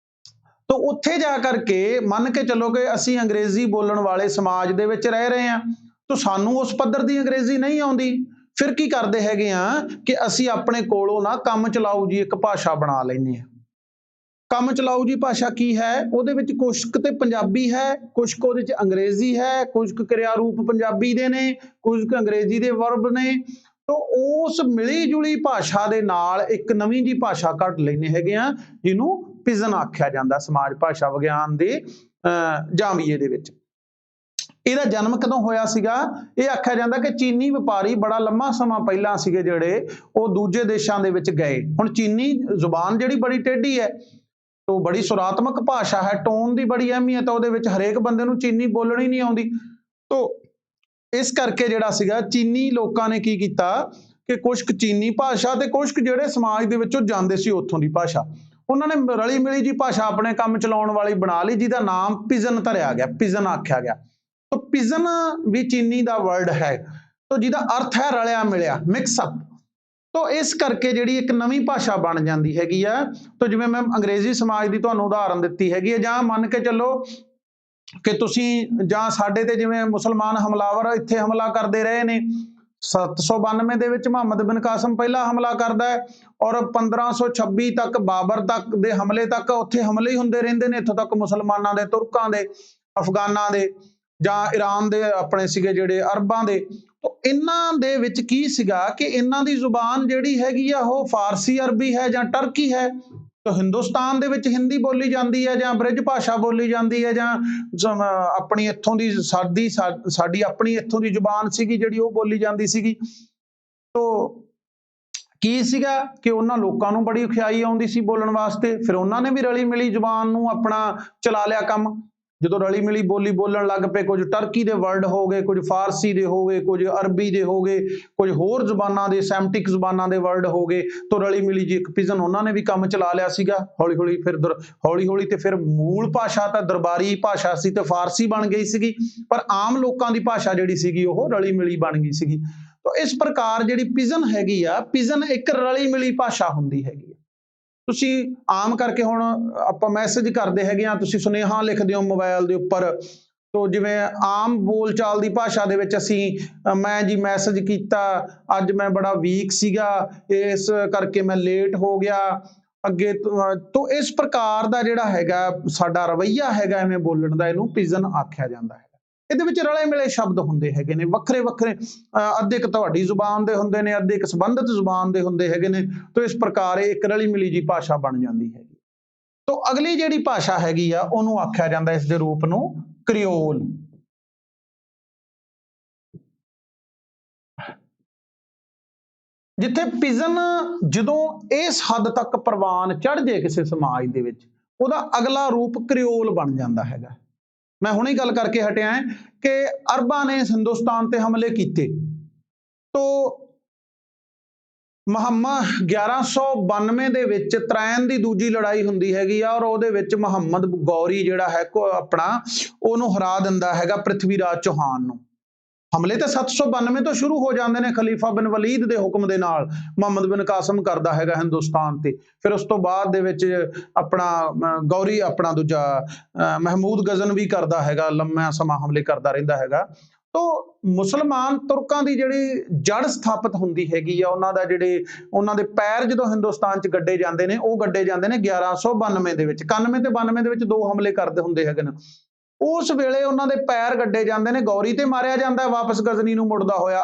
ਤਾਂ ਉੱਥੇ ਜਾ ਕਰਕੇ ਮੰਨ ਕੇ ਚੱਲੋ ਕਿ ਅਸੀਂ ਅੰਗਰੇਜ਼ੀ ਬੋਲਣ ਵਾਲੇ ਸਮਾਜ ਦੇ ਵਿੱਚ ਰਹਿ ਰਹੇ ਹਾਂ, ਤਾਂ ਸਾਨੂੰ ਉਸ ਪੱਧਰ ਦੀ ਅੰਗਰੇਜ਼ੀ ਨਹੀਂ ਆਉਂਦੀ। ਫਿਰ ਕੀ ਕਰਦੇ ਹੈਗੇ ਆ ਕਿ ਅਸੀਂ ਆਪਣੇ ਕੋਲੋਂ ਨਾ ਕੰਮ ਚਲਾਊ ਜੀ ਇੱਕ ਭਾਸ਼ਾ ਬਣਾ ਲੈਂਦੇ ਹਾਂ। ਕੰਮ ਚਲਾਊ ਜੀ ਭਾਸ਼ਾ ਕੀ ਹੈ? ਉਹਦੇ ਵਿੱਚ ਕੁਛ ਕੁ ਤੇ ਪੰਜਾਬੀ ਹੈ, ਕੁਛ ਕੁ ਉਹਦੇ 'ਚ ਅੰਗਰੇਜ਼ੀ ਹੈ, ਕੁਛ ਕੁ ਕਿਰਿਆ ਰੂਪ ਪੰਜਾਬੀ ਦੇ ਨੇ, ਕੁਝ ਕੁ ਅੰਗਰੇਜ਼ੀ ਦੇ ਵਰਬ ਨੇ। ਤਾਂ ਉਸ ਮਿਲੀ ਜੁਲੀ ਭਾਸ਼ਾ ਦੇ ਨਾਲ ਇੱਕ ਨਵੀਂ ਜੀ ਭਾਸ਼ਾ ਕੱਢ ਲੈਂਦੇ ਹੈਗੇ ਆ, ਜਿਹਨੂੰ ਪਿਜਨ ਆਖਿਆ ਜਾਂਦਾ ਸਮਾਜ ਭਾਸ਼ਾ ਵਿਗਿਆਨ ਦੇ ਜਾਮੀਏ ਦੇ ਵਿੱਚ। ਇਹਦਾ ਜਨਮ ਕਦੋਂ ਹੋਇਆ ਸੀਗਾ? ਇਹ ਆਖਿਆ ਜਾਂਦਾ ਕਿ ਚੀਨੀ ਵਪਾਰੀ ਬੜਾ ਲੰਮਾ ਸਮਾਂ ਪਹਿਲਾਂ ਸੀਗੇ ਜਿਹੜੇ, ਉਹ ਦੂਜੇ ਦੇਸ਼ਾਂ ਦੇ ਵਿੱਚ ਗਏ। ਹੁਣ ਚੀਨੀ ਜ਼ੁਬਾਨ ਜਿਹੜੀ ਬੜੀ ਟੇਢੀ ਹੈ, ਤੋਂ ਬੜੀ ਸੁਰਾਤਮਕ ਭਾਸ਼ਾ ਹੈ, ਟੋਨ ਦੀ ਬੜੀ ਅਹਿਮੀਅਤ ਹੈ ਉਹਦੇ ਵਿੱਚ, ਹਰੇਕ ਬੰਦੇ ਨੂੰ ਚੀਨੀ ਬੋਲਣੀ ਨਹੀਂ ਆਉਂਦੀ। ਤੋਂ ਇਸ ਕਰਕੇ ਜਿਹੜਾ ਸੀਗਾ, ਚੀਨੀ ਲੋਕਾਂ ਨੇ ਕੀ ਕੀਤਾ ਕਿ ਕੁਛ ਕੁ ਚੀਨੀ ਭਾਸ਼ਾ ਤੇ ਕੁਛ ਕੁ ਜਿਹੜੇ ਸਮਾਜ ਦੇ ਵਿੱਚੋਂ ਜਾਂਦੇ ਸੀ ਉੱਥੋਂ ਦੀ ਭਾਸ਼ਾ, ਉਹਨਾਂ ਨੇ ਰਲੀ ਮਿਲੀ ਜੀ ਭਾਸ਼ਾ ਆਪਣੇ ਕੰਮ ਚਲਾਉਣ ਵਾਲੀ ਬਣਾ ਲਈ, ਜਿਹਦਾ ਨਾਮ ਪਿਜਨ ਧਰਿਆ ਗਿਆ, ਪਿਜਨ ਆਖਿਆ ਗਿਆ। ਤਾਂ ਪਿਜਨ ਵੀ ਚੀਨੀ ਦਾ ਵਰਡ ਹੈ, ਤਾਂ ਜਿਹਦਾ ਅਰਥ ਹੈ ਰਲਿਆ ਮਿਲਿਆ, ਮਿਕਸਅਪ। ਤਾਂ ਇਸ ਕਰਕੇ ਜਿਹੜੀ ਇੱਕ ਨਵੀਂ ਭਾਸ਼ਾ ਬਣ ਜਾਂਦੀ ਹੈਗੀ ਆ। ਤਾਂ ਜਿਵੇਂ ਮੈਂ ਅੰਗਰੇਜ਼ੀ ਸਮਾਜ ਦੀ ਤੁਹਾਨੂੰ ਉਦਾਹਰਨ ਦਿੱਤੀ ਹੈਗੀ ਹੈ, ਜਾਂ ਮੰਨ ਕੇ ਚੱਲੋ ਕਿ ਤੁਸੀਂ, ਜਾਂ ਸਾਡੇ ਤੇ ਜਿਵੇਂ ਮੁਸਲਮਾਨ ਹਮਲਾਵਰ ਇੱਥੇ ਹਮਲਾ ਕਰਦੇ ਰਹੇ ਨੇ। 792 ਦੇ ਵਿੱਚ ਮੁਹੰਮਦ ਬਿਨ ਕਾਸਿਮ ਪਹਿਲਾ ਹਮਲਾ ਕਰਦਾ ਹੈ, ਔਰ 1526 ਤੱਕ ਬਾਬਰ ਤੱਕ ਦੇ ਹਮਲੇ ਤੱਕ ਉੱਥੇ ਹਮਲੇ ਹੀ ਹੁੰਦੇ ਰਹਿੰਦੇ ਨੇ, ਇੱਥੋਂ ਤੱਕ ਮੁਸਲਮਾਨਾਂ ਦੇ, ਤੁਰਕਾਂ ਦੇ, ਅਫਗਾਨਾਂ ਦੇ, ਜਾਂ ਈਰਾਨ ਦੇ ਆਪਣੇ ਸੀਗੇ ਜਿਹੜੇ ਅਰਬਾਂ ਦੇ। ਇਹਨਾਂ ਦੇ ਵਿੱਚ ਕੀ ਸੀਗਾ ਕਿ ਇਹਨਾਂ ਦੀ ਜ਼ੁਬਾਨ ਜਿਹੜੀ ਹੈਗੀ ਆ ਉਹ ਫਾਰਸੀ ਅਰਬੀ ਹੈ ਜਾਂ ਟਰਕੀ ਹੈ। ਤਾਂ ਹਿੰਦੁਸਤਾਨ ਦੇ ਵਿੱਚ ਹਿੰਦੀ ਬੋਲੀ ਜਾਂਦੀ ਹੈ, ਜਾਂ ਬ੍ਰਿਜ ਭਾਸ਼ਾ ਬੋਲੀ ਜਾਂਦੀ ਹੈ, ਜਾਂ ਆਪਣੀ ਇੱਥੋਂ ਦੀ ਸਾਡੀ ਆਪਣੀ ਇੱਥੋਂ ਦੀ ਜ਼ੁਬਾਨ ਸੀਗੀ ਜਿਹੜੀ ਉਹ ਬੋਲੀ ਜਾਂਦੀ ਸੀਗੀ। ਤਾਂ ਕੀ ਸੀਗਾ ਕਿ ਉਹਨਾਂ ਲੋਕਾਂ ਨੂੰ ਬੜੀ ਔਖਿਆਈ ਆਉਂਦੀ ਸੀ ਬੋਲਣ ਵਾਸਤੇ, ਫਿਰ ਉਹਨਾਂ ਨੇ ਵੀ ਰਲੀ ਮਿਲੀ ਜ਼ੁਬਾਨ ਨੂੰ ਆਪਣਾ ਚਲਾ ਲਿਆ ਕੰਮ। ਜਦੋਂ ਰਲੀ ਮਿਲੀ ਬੋਲੀ ਬੋਲਣ ਲੱਗ ਪਏ, ਕੁਝ ਟਰਕੀ ਦੇ ਵਰਡ ਹੋ ਗਏ, ਕੁਝ ਫਾਰਸੀ ਦੇ ਹੋ ਗਏ, ਕੁਝ ਅਰਬੀ ਦੇ ਹੋ ਗਏ, ਕੁਝ ਹੋਰ ਜ਼ੁਬਾਨਾਂ ਦੇ, ਸੈਮਟਿਕ ਜ਼ੁਬਾਨਾਂ ਦੇ ਵਰਡ ਹੋ ਗਏ। ਤਾਂ ਰਲੀ ਮਿਲੀ ਜੀ ਇੱਕ ਪਿਜਨ ਉਹਨਾਂ ਨੇ ਵੀ ਕੰਮ ਚਲਾ ਲਿਆ ਸੀਗਾ। ਹੌਲੀ ਹੌਲੀ ਫਿਰ ਤੇ ਫਿਰ ਮੂਲ ਭਾਸ਼ਾ ਤਾਂ ਦਰਬਾਰੀ ਭਾਸ਼ਾ ਸੀ ਤੇ ਫਾਰਸੀ ਬਣ ਗਈ ਸੀਗੀ, ਪਰ ਆਮ ਲੋਕਾਂ ਦੀ ਭਾਸ਼ਾ ਜਿਹੜੀ ਸੀਗੀ ਉਹ ਰਲੀ ਮਿਲੀ ਬਣ ਗਈ ਸੀਗੀ। ਤਾਂ ਇਸ ਪ੍ਰਕਾਰ ਜਿਹੜੀ ਪਿਜਨ ਹੈਗੀ ਆ, ਪਿਜਨ ਇੱਕ ਰਲੀ ਮਿਲੀ ਭਾਸ਼ਾ ਹੁੰਦੀ ਹੈਗੀ ਆ। ਤੁਸੀਂ ਆਮ ਕਰਕੇ ਹੁਣ ਆਪਾਂ ਮੈਸੇਜ ਕਰਦੇ ਹੈਗੇ ਆ, ਤੁਸੀਂ ਸੁਨੇਹਾ ਲਿਖਦੇ ਹੋ ਮੋਬਾਈਲ ਦੇ ਉੱਪਰ, ਤੋਂ ਜਿਵੇਂ ਆਮ ਬੋਲਚਾਲ ਦੀ ਭਾਸ਼ਾ ਦੇ ਵਿੱਚ ਅਸੀਂ ਮੈਂ ਜੀ ਮੈਸੇਜ ਕੀਤਾ, ਅੱਜ ਮੈਂ ਬੜਾ ਵੀਕ ਸੀਗਾ, ਇਸ ਕਰਕੇ ਮੈਂ ਲੇਟ ਹੋ ਗਿਆ ਅੱਗੇ ਤੋਂ। ਇਸ ਪ੍ਰਕਾਰ ਦਾ ਜਿਹੜਾ ਹੈਗਾ ਸਾਡਾ ਰਵੱਈਆ ਹੈਗਾ ਐਵੇਂ ਬੋਲਣ ਦਾ, ਇਹਨੂੰ ਪਿਜਨ ਆਖਿਆ ਜਾਂਦਾ ਹੈ। ਇਹਦੇ ਵਿੱਚ ਰਲੇ ਮਿਲੇ ਸ਼ਬਦ ਹੁੰਦੇ ਹੈਗੇ ਨੇ, ਵੱਖਰੇ ਵੱਖਰੇ, ਅੱਧੇ ਕੁ ਤੁਹਾਡੀ ਜ਼ੁਬਾਨ ਦੇ ਹੁੰਦੇ ਨੇ, ਅੱਧੇ ਕੁ ਸੰਬੰਧਿਤ ਜ਼ੁਬਾਨ ਦੇ ਹੁੰਦੇ ਹੈਗੇ ਨੇ। ਤਾਂ ਇਸ ਪ੍ਰਕਾਰ ਇਹ ਇੱਕ ਰਲੀ ਮਿਲੀ ਜੀ ਭਾਸ਼ਾ ਬਣ ਜਾਂਦੀ ਹੈਗੀ। ਤਾਂ ਅਗਲੀ ਜਿਹੜੀ ਭਾਸ਼ਾ ਹੈਗੀ ਆ ਉਹਨੂੰ ਆਖਿਆ ਜਾਂਦਾ ਇਸ ਦੇ ਰੂਪ ਨੂੰ ਕ੍ਰਿਓਲ। ਜਿੱਥੇ ਪਿਜਨ ਜਦੋਂ ਇਸ ਹੱਦ ਤੱਕ ਪ੍ਰਵਾਨ ਚੜ ਜੇ ਕਿਸੇ ਸਮਾਜ ਦੇ ਵਿੱਚ, ਉਹਦਾ ਅਗਲਾ ਰੂਪ ਕ੍ਰਿਓਲ ਬਣ ਜਾਂਦਾ ਹੈਗਾ। ਮੈਂ ਹੁਣੇ ਗੱਲ ਕਰਕੇ ਹਟਿਆ ਕਿ ਅਰਬਾਂ ਨੇ ਹਿੰਦੁਸਤਾਨ ਤੇ ਹਮਲੇ ਕੀਤੇ, ਤੋਂ ਮੁਹੰਮਦ 1192 ਦੇ ਵਿੱਚ ਤਰੈਨ ਦੀ ਦੂਜੀ ਲੜਾਈ ਹੁੰਦੀ ਹੈਗੀ ਆ, ਔਰ ਉਹਦੇ ਵਿੱਚ ਮੁਹੰਮਦ ਗੌਰੀ ਜਿਹੜਾ ਹੈ ਆਪਣਾ ਉਹਨੂੰ ਹਰਾ ਦਿੰਦਾ ਹੈਗਾ ਪ੍ਰਿਥਵੀ ਰਾਜ ਚੌਹਾਨ ਨੂੰ। ਹਮਲੇ ਤਾਂ 792 ਤੋਂ ਸ਼ੁਰੂ ਹੋ ਜਾਂਦੇ ਨੇ, ਖਲੀਫਾ ਬਿਨ ਵਲੀਦ ਦੇ ਹੁਕਮ ਦੇ ਨਾਲ ਮੁਹੰਮਦ ਬਿਨ ਕਾਸਿਮ ਕਰਦਾ ਹੈਗਾ ਹਿੰਦੁਸਤਾਨ ਤੇ। ਫਿਰ ਉਸ ਤੋਂ ਬਾਅਦ ਦੇ ਵਿੱਚ ਆਪਣਾ ਗੌਰੀ ਆਪਣਾ ਦੂਜਾ ਮਹਿਮੂਦ ਗਜ਼ਨਵੀ ਕਰਦਾ ਹੈਗਾ, ਲੰਮਾ ਸਮਾਂ ਹਮਲੇ ਕਰਦਾ ਰਹਿੰਦਾ ਹੈਗਾ। ਤੋਂ ਮੁਸਲਮਾਨ ਤੁਰਕਾਂ ਦੀ ਜਿਹੜੀ ਜੜ ਸਥਾਪਿਤ ਹੁੰਦੀ ਹੈਗੀ ਆ, ਉਹਨਾਂ ਦੇ ਪੈਰ ਜਦੋਂ ਹਿੰਦੁਸਤਾਨ 'ਚ ਗੱਡੇ ਜਾਂਦੇ ਨੇ, ਉਹ ਗੱਡੇ ਜਾਂਦੇ ਨੇ 1192 ਦੇ ਵਿੱਚ। 91 ਤੇ 92 ਦੇ ਵਿੱਚ ਦੋ ਹਮਲੇ ਕਰਦੇ ਹੁੰਦੇ ਹੈਗੇ ਨੇ। ਉਸ ਵੇਲੇ ਉਹਨਾਂ ਦੇ ਪੈਰ ਗੱਡੇ ਜਾਂਦੇ ਨੇ, ਗੌਰੀ ਤੇ ਮਾਰਿਆ ਜਾਂਦਾ ਵਾਪਸ ਗਜ਼ਨੀ ਨੂੰ ਮੁੜਦਾ ਹੋਇਆ,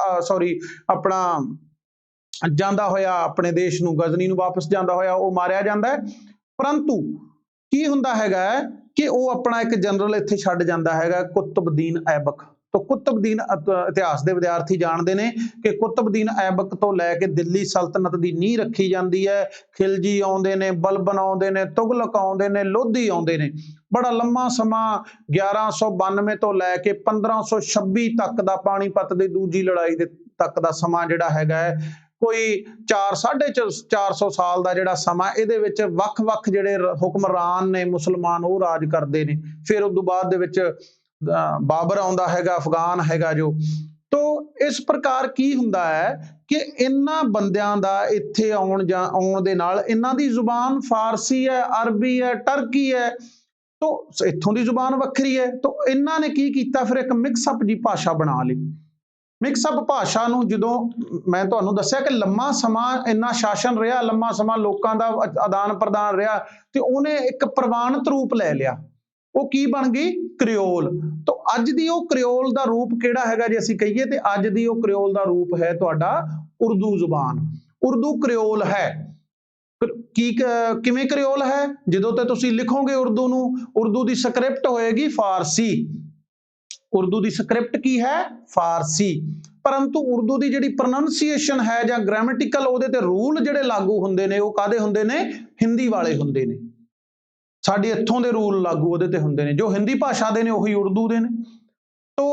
ਆਪਣਾ ਜਾਂਦਾ ਹੋਇਆ ਆਪਣੇ ਦੇਸ਼ ਨੂੰ, ਗਜ਼ਨੀ ਨੂੰ ਵਾਪਸ ਜਾਂਦਾ ਹੋਇਆ ਉਹ ਮਾਰਿਆ ਜਾਂਦਾ ਹੈ। ਪਰੰਤੂ ਕੀ ਹੁੰਦਾ ਹੈਗਾ ਕਿ ਉਹ ਆਪਣਾ ਇੱਕ ਜਨਰਲ ਇੱਥੇ ਛੱਡ ਜਾਂਦਾ ਹੈਗਾ, ਕੁਤਬਦੀਨ ਐਬਕ। तो कुतुबुद्दीन इतिहास के विद्यार्थी जानते हैं कि कुतुबुद्दीन ऐबक तो लैके दिल्ली सल्तनत की नींह रखी जाती है। खिलजी आउंदे ने, बलबन आउंदे ने, तुगलक आउंदे ने, लोधी आउंदे ने। बड़ा लंबा समा 1192 तो लैके 1526 तक का पानीपत की दूजी लड़ाई तक का समा जिहड़ा हैगा है कोई 400-450 साल का जिहड़ा समा इहदे विच वख-वख जिहड़े हुक्मरान ने मुसलमान वो राज करते हैं। फिर उस तो बाद दे विच बाबर आउंदा हैगा, अफगान हैगा जो। तो इस प्रकार की हुंदा है कि इन्हां बंदियां दा इत्थे आउण दे नाल इन्हां दी जुबान फारसी है, अरबी है, टर्की है, तो इत्थों की जुबान वक्री है। तो इन्हां ने की कीता, फिर एक मिक्सअप जी भाषा बना ली। मिक्सअप भाषा नूं जदों मैं तुहानूं दस्सिया कि लंबा समा इन्ना शासन रहा, लंबा समा लोकां दा आदान प्रदान रहा, ते उहने एक प्रवानित रूप लै लिया। वो की बन गई क्रियोल। तो अज दी वो क्रियोल का रूप किहड़ा हैगा जे असीं कहीए ते अज दी वो क्रियोल का रूप है तुहाडा उर्दू जुबान। उर्दू क्रियोल है। किवें क्रियोल है? जदों ते तुसीं लिखोगे उर्दू नूं, उर्दू की स्क्रिप्ट होएगी फारसी। उर्दू की स्क्रिप्ट की है फारसी, परंतु उर्दू की जिहड़ी प्रोनंसीएशन है जां ग्रामेटिकल उहदे ते रूल जिहड़े लागू हुंदे ने वो काहदे हुंदे ने? हिंदी वाले हुंदे ने। साडे इत्थों दे रूल लागू उहदे ते हुंदे ने, जो हिंदी भाषा दे ने उही उर्दू दे ने। तो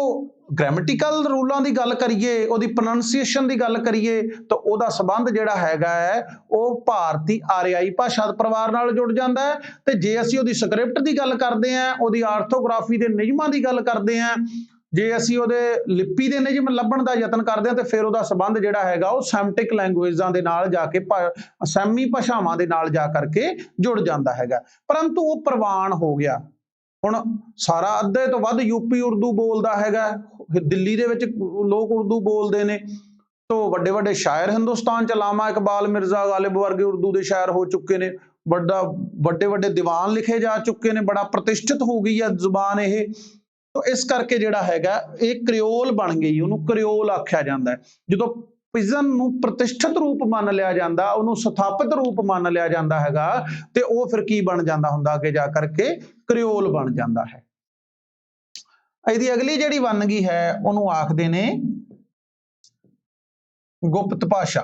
ग्रामेटिकल रूलों की गल करिए, उहदी प्रोनंसीएशन की गल करिए, तो उहदा संबंध जिहड़ा हैगा है वो भारती आरियाई भाषा परिवार नाल जुड़ जांदा है। ते जे असीं उहदी स्क्रिप्ट की गल करदे हां, उहदी आर्थोग्राफी के नियमां की गल करदे हां, जे असीं उहदे लिपि के नियम लभण का यतन करदे हां, ते फिर उहदा संबंध जिहड़ा हैगा वो सैमटिक लैंगुएजां दे नाल जाके सैमी भाषावां दे नाल जा करके जुड़ जांदा हैगा। परंतु वो प्रवान हो गया। हुण सारा अद्धे तो वध यूपी उर्दू बोलदा हैगा, दिल्ली दे विच लोग उर्दू बोलदे ने। तो वड्डे वड्डे शायर हिंदुस्तान च अल्लामा इकबाल, मिर्जा गालिब वर्गे उर्दू के शायर हो चुके ने। वड्डे वड्डे दीवान लिखे जा चुके ने, बड़ा प्रतिष्ठित हो गई है जुबान ये। तो इस करके जिहड़ा हैगा एक क्रियोल बन गई, उहनूं क्रियोल आख्या जांदा है। जदों पिजन नूं प्रतिष्ठित रूप मान लिया जाता, उन्होंने स्थापित रूप मान लिया जाता हैगा, ते वो फिर की बन जाता हुंदा अगे जा करके क्रियोल बन जाता है। इहदी अगली जिहड़ी वनगी है उहनूं आखदे ने गुप्त भाषा।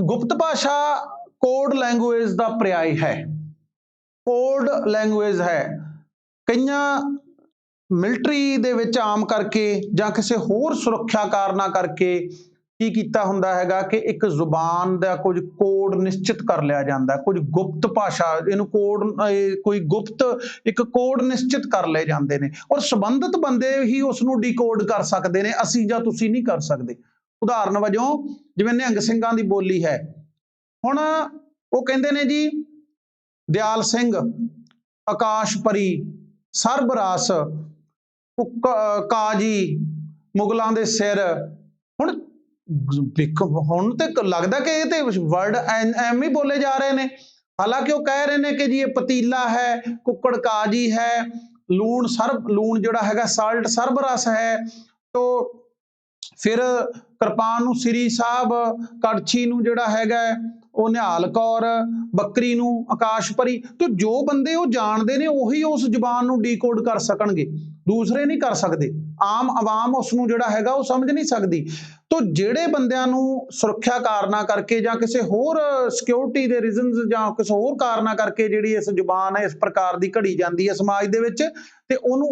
गुप्त भाषा कोड लैंगुएज का पर्याय है। कोड लैंगुएज है। कईयां मिलटरी दे विच आम करके जां किसी होर सुरक्षा कारणा करके की कीता हुंदा हैगा कि एक जुबान दा कुछ कोड निश्चित कर लिया जाता है। कुछ गुप्त भाषा इहनूं कोड कोई गुप्त एक कोड निश्चित कर ले जाते हैं और संबंधित बंदे ही उसनूं डिकोड कर सकते हैं, असीं जां तुसीं नहीं कर सकते। उदाहरण वजों जिवें निहंग सिंघां दी बोली है, हुण वो कहंदे ने जी दयाल सिंह, आकाश परी, सरबरास, काजी, मुगलों के सिर। हुण तो लगता कि ये वर्ड एम ही बोले जा रहे हैं, हालांकि वो कह रहे हैं कि जी ये पतीला है, कुक्कड़ काजी है, लूण लूण जिहड़ा हैगा साल्ट सरबरस है। तो फिर कृपान नूं श्री साहब, कड़छी नूं जिहड़ा हैगा वो निहाल कौर, बकरी नूं आकाश परी। तो जो बंदे वो जानते हैं उही उस जुबान नूं डीकोड कर सकणगे, दूसरे नहीं कर सकते। आम आवाम उसनूं जिहड़ा हैगा वो समझ नहीं सकती। तो जिहड़े बंदियां नूं सुरक्षा कारणा करके जां किसी होर सिक्योरिटी दे रीजनस जां किसी होर कारणा करके जिहड़ी इस जुबान है इस प्रकार दी घड़ी जाती है समाज दे विच, ते उहनूं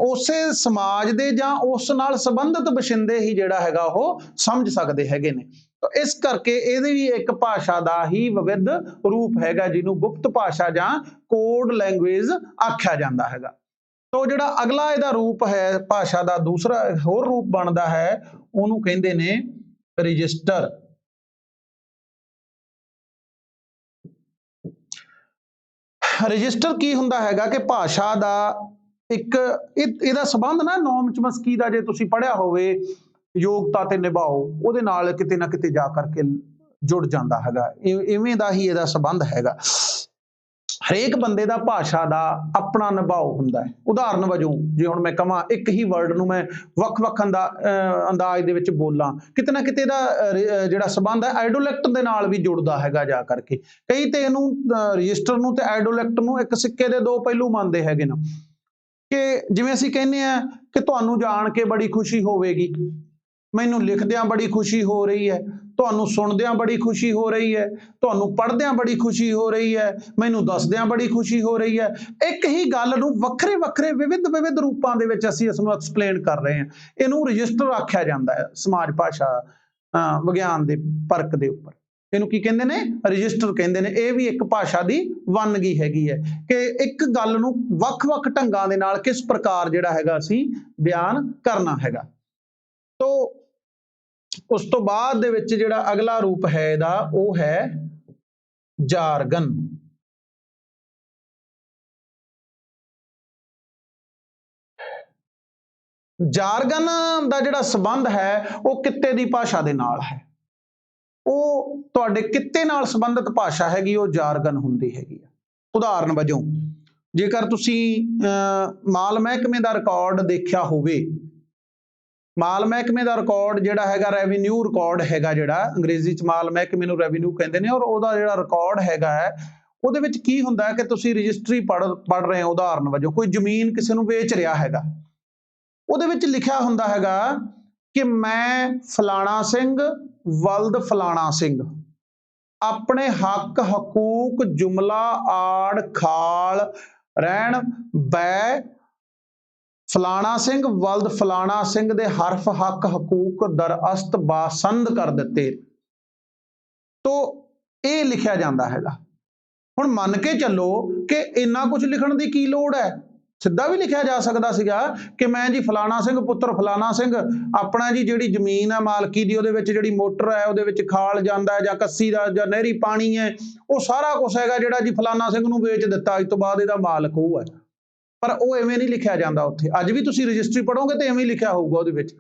उसे समाज दे जां उस नाल संबंधित बशिंदे ही जिहड़ा हैगा वो समझ सकते हैगे ने। तो इस करके इहदी भी एक भाषा का ही विविध रूप हैगा जिन्हों गुप्त भाषा जां कोड लैंगुएज आख्या जाता हैगा। तो जिहड़ा अगला इहदा रूप है भाषा का दूसरा होर रूप बनता है उहनूं कहंदे ने रजिस्टर। रजिस्टर की हुंदा हैगा कि भाषा का एक इहदा संबंध ना नौम चमस्की का जे तुसीं पढ़िया होवे योगता ते निभाओ उहदे नाल किते ना किते जा करके जुड़ जाता हैगा, इवें दा ही इहदा संबंध हैगा। ਹਰੇਕ ਬੰਦੇ ਦਾ ਭਾਸ਼ਾ ਦਾ ਆਪਣਾ ਨਿਭਾਉ ਹੁੰਦਾ ਹੈ। ਉਦਾਹਰਨ ਵਜੋਂ ਜੇ ਹੁਣ ਮੈਂ ਕਹਾਂ ਇੱਕ ਹੀ ਵਰਡ ਨੂੰ ਮੈਂ ਵੱਖ-ਵੱਖ ਅੰਦਾਜ਼ ਦੇ ਵਿੱਚ ਬੋਲਾਂ, ਕਿਤੇ ਨਾ ਕਿਤੇ ਦਾ ਜਿਹੜਾ ਸੰਬੰਧ ਹੈ ਆਈਡੋਲੈਕਟ ਦੇ ਨਾਲ ਵੀ ਜੁੜਦਾ ਹੈਗਾ ਜਾ ਕਰਕੇ। ਕਈ ਤੇ ਇਹਨੂੰ ਰਜਿਸਟਰ ਨੂੰ ਤੇ ਆਈਡੋਲੈਕਟ ਨੂੰ ਇੱਕ ਸਿੱਕੇ ਦੇ ਦੋ ਪਹਿਲੂ ਮੰਨਦੇ ਹੈਗੇ ਨਾ, ਕਿ ਜਿਵੇਂ ਅਸੀਂ ਕਹਿੰਦੇ ਆ ਕਿ ਤੁਹਾਨੂੰ ਜਾਣ ਕੇ ਬੜੀ ਖੁਸ਼ੀ ਹੋਵੇਗੀ, ਮੈਨੂੰ ਲਿਖਦਿਆਂ ਬੜੀ ਖੁਸ਼ੀ ਹੋ ਰਹੀ ਹੈ, ਤੁਹਾਨੂੰ ਸੁਣਦਿਆਂ ਬੜੀ ਖੁਸ਼ੀ ਹੋ ਰਹੀ ਹੈ, ਤੁਹਾਨੂੰ ਪੜ੍ਹਦਿਆਂ ਬੜੀ ਖੁਸ਼ੀ ਹੋ ਰਹੀ ਹੈ, ਮੈਨੂੰ ਦੱਸਦਿਆਂ ਬੜੀ ਖੁਸ਼ੀ ਹੋ ਰਹੀ ਹੈ। ਇੱਕ ਹੀ ਗੱਲ ਨੂੰ ਵੱਖਰੇ ਵੱਖਰੇ ਵਿਵਿਧ ਰੂਪਾਂ ਦੇ ਵਿੱਚ ਅਸੀਂ ਇਸ ਨੂੰ ਐਕਸਪਲੇਨ ਕਰ ਰਹੇ ਹਾਂ। ਇਹਨੂੰ ਰਜਿਸਟਰ ਆਖਿਆ ਜਾਂਦਾ ਹੈ ਸਮਾਜ ਭਾਸ਼ਾ ਵਿਗਿਆਨ ਦੇ ਪਰਖ ਦੇ ਉੱਪਰ। ਇਹਨੂੰ ਕੀ ਕਹਿੰਦੇ ਨੇ? ਰਜਿਸਟਰ ਕਹਿੰਦੇ ਨੇ। ਇਹ ਵੀ ਇੱਕ ਭਾਸ਼ਾ ਦੀ ਵੰਨਗੀ ਹੈਗੀ ਹੈ ਕਿ ਇੱਕ ਗੱਲ ਨੂੰ ਵੱਖ-ਵੱਖ ਢੰਗਾਂ ਦੇ ਨਾਲ ਕਿਸ ਪ੍ਰਕਾਰ ਜਿਹੜਾ ਹੈਗਾ ਅਸੀਂ ਬਿਆਨ ਕਰਨਾ ਹੈਗਾ। ਤੋ ਉਸ ਤੋਂ ਬਾਅਦ ਦੇ ਵਿੱਚ ਜਿਹੜਾ ਅਗਲਾ ਰੂਪ ਹੈ ਇਹਦਾ ਉਹ ਹੈ ਜਾਰਗਨ। ਜਾਰਗਨ ਦਾ ਜਿਹੜਾ ਸੰਬੰਧ ਹੈ ਉਹ ਕਿੱਤੇ ਦੀ ਭਾਸ਼ਾ ਦੇ ਨਾਲ ਹੈ। ਉਹ ਤੁਹਾਡੇ ਕਿੱਤੇ ਨਾਲ ਸੰਬੰਧਿਤ ਭਾਸ਼ਾ ਹੈਗੀ, ਉਹ ਜਾਰਗਨ ਹੁੰਦੀ ਹੈਗੀ ਆ। ਉਦਾਹਰਨ ਵਜੋਂ ਜੇਕਰ ਤੁਸੀਂ ਮਾਲ ਮਹਿਕਮੇ ਦਾ ਰਿਕਾਰਡ ਦੇਖਿਆ ਹੋਵੇ, ਮਾਲ ਮਹਿਕਮੇ ਦਾ ਰਿਕਾਰਡ ਜਿਹੜਾ ਹੈਗਾ ਰੈਵਨਿਊ ਰਿਕਾਰਡ ਹੈਗਾ, ਜਿਹੜਾ ਅੰਗਰੇਜ਼ੀ ਚ ਮਾਲ ਮਹਿਕਮੇ ਨੂੰ ਰੈਵਨਿਊ ਕਹਿੰਦੇ ਨੇ, ਔਰ ਉਹਦਾ ਜਿਹੜਾ ਰਿਕਾਰਡ ਹੈਗਾ ਹੈ ਉਹਦੇ ਵਿੱਚ ਕੀ ਹੁੰਦਾ ਹੈ ਕਿ ਤੁਸੀਂ ਰਜਿਸਟਰੀ ਪੜ੍ਹ ਰਹੇ ਹੋ। ਉਦਾਹਰਨ ਵਜੋਂ ਕੋਈ ਜ਼ਮੀਨ ਕਿਸੇ ਨੂੰ ਵੇਚ ਰਿਹਾ ਹੈਗਾ, ਉਹਦੇ ਵਿੱਚ ਲਿਖਿਆ ਹੁੰਦਾ ਹੈਗਾ ਕਿ ਮੈਂ ਫਲਾਣਾ ਸਿੰਘ ਵਲਦ ਫਲਾਣਾ ਸਿੰਘ ਆਪਣੇ ਹੱਕ ਹਕੂਕ ਜੁਮਲਾ ਆੜ ਖਾਲ ਰਹਿਣ ਬੈ ਫਲਾਣਾ ਸਿੰਘ ਵਲਦ ਫਲਾਣਾ ਸਿੰਘ ਦੇ ਹਰਫ ਹੱਕ ਹਕੂਕ ਦਰਅਸਤ ਬਾਸੰਦ ਕਰ ਦਿੱਤੇ। ਤੋ ਇਹ ਲਿਖਿਆ ਜਾਂਦਾ ਹੈਗਾ। ਹੁਣ ਮੰਨ ਕੇ ਚੱਲੋ ਕਿ ਇੰਨਾ ਕੁਝ ਲਿਖਣ ਦੀ ਕੀ ਲੋੜ ਹੈ, ਸਿੱਧਾ ਵੀ ਲਿਖਿਆ ਜਾ ਸਕਦਾ ਸੀਗਾ ਕਿ ਮੈਂ ਜੀ ਫਲਾਣਾ ਸਿੰਘ ਪੁੱਤਰ ਫਲਾਣਾ ਸਿੰਘ ਆਪਣਾ ਜੀ ਜਿਹੜੀ ਜ਼ਮੀਨ ਹੈ ਮਾਲਕੀ ਦੀ, ਉਹਦੇ ਵਿੱਚ ਜਿਹੜੀ ਮੋਟਰ ਹੈ ਉਹਦੇ ਵਿੱਚ ਖਾਲ ਜਾਂਦਾ ਹੈ ਜਾਂ ਕੱਸੀ ਦਾ ਜਾਂ ਨਹਿਰੀ ਪਾਣੀ ਹੈ, ਉਹ ਸਾਰਾ ਕੁਛ ਹੈਗਾ ਜਿਹੜਾ ਜੀ ਫਲਾਣਾ ਸਿੰਘ ਨੂੰ ਵੇਚ ਦਿੱਤਾ, ਅੱਜ ਤੋਂ ਬਾਅਦ ਇਹਦਾ ਮਾਲਕ ਉਹ ਹੈ। ਪਰ ਉਹ ਐਵੇਂ ਨਹੀਂ ਲਿਖਿਆ ਜਾਂਦਾ ਉੱਥੇ। ਅੱਜ ਵੀ ਤੁਸੀਂ ਰਜਿਸਟਰੀ ਪੜ੍ਹੋਗੇ ਤੇ ਐਵੇਂ ਹੀ ਲਿਖਿਆ ਹੋਊਗਾ ਉਹਦੇ ਵਿੱਚ।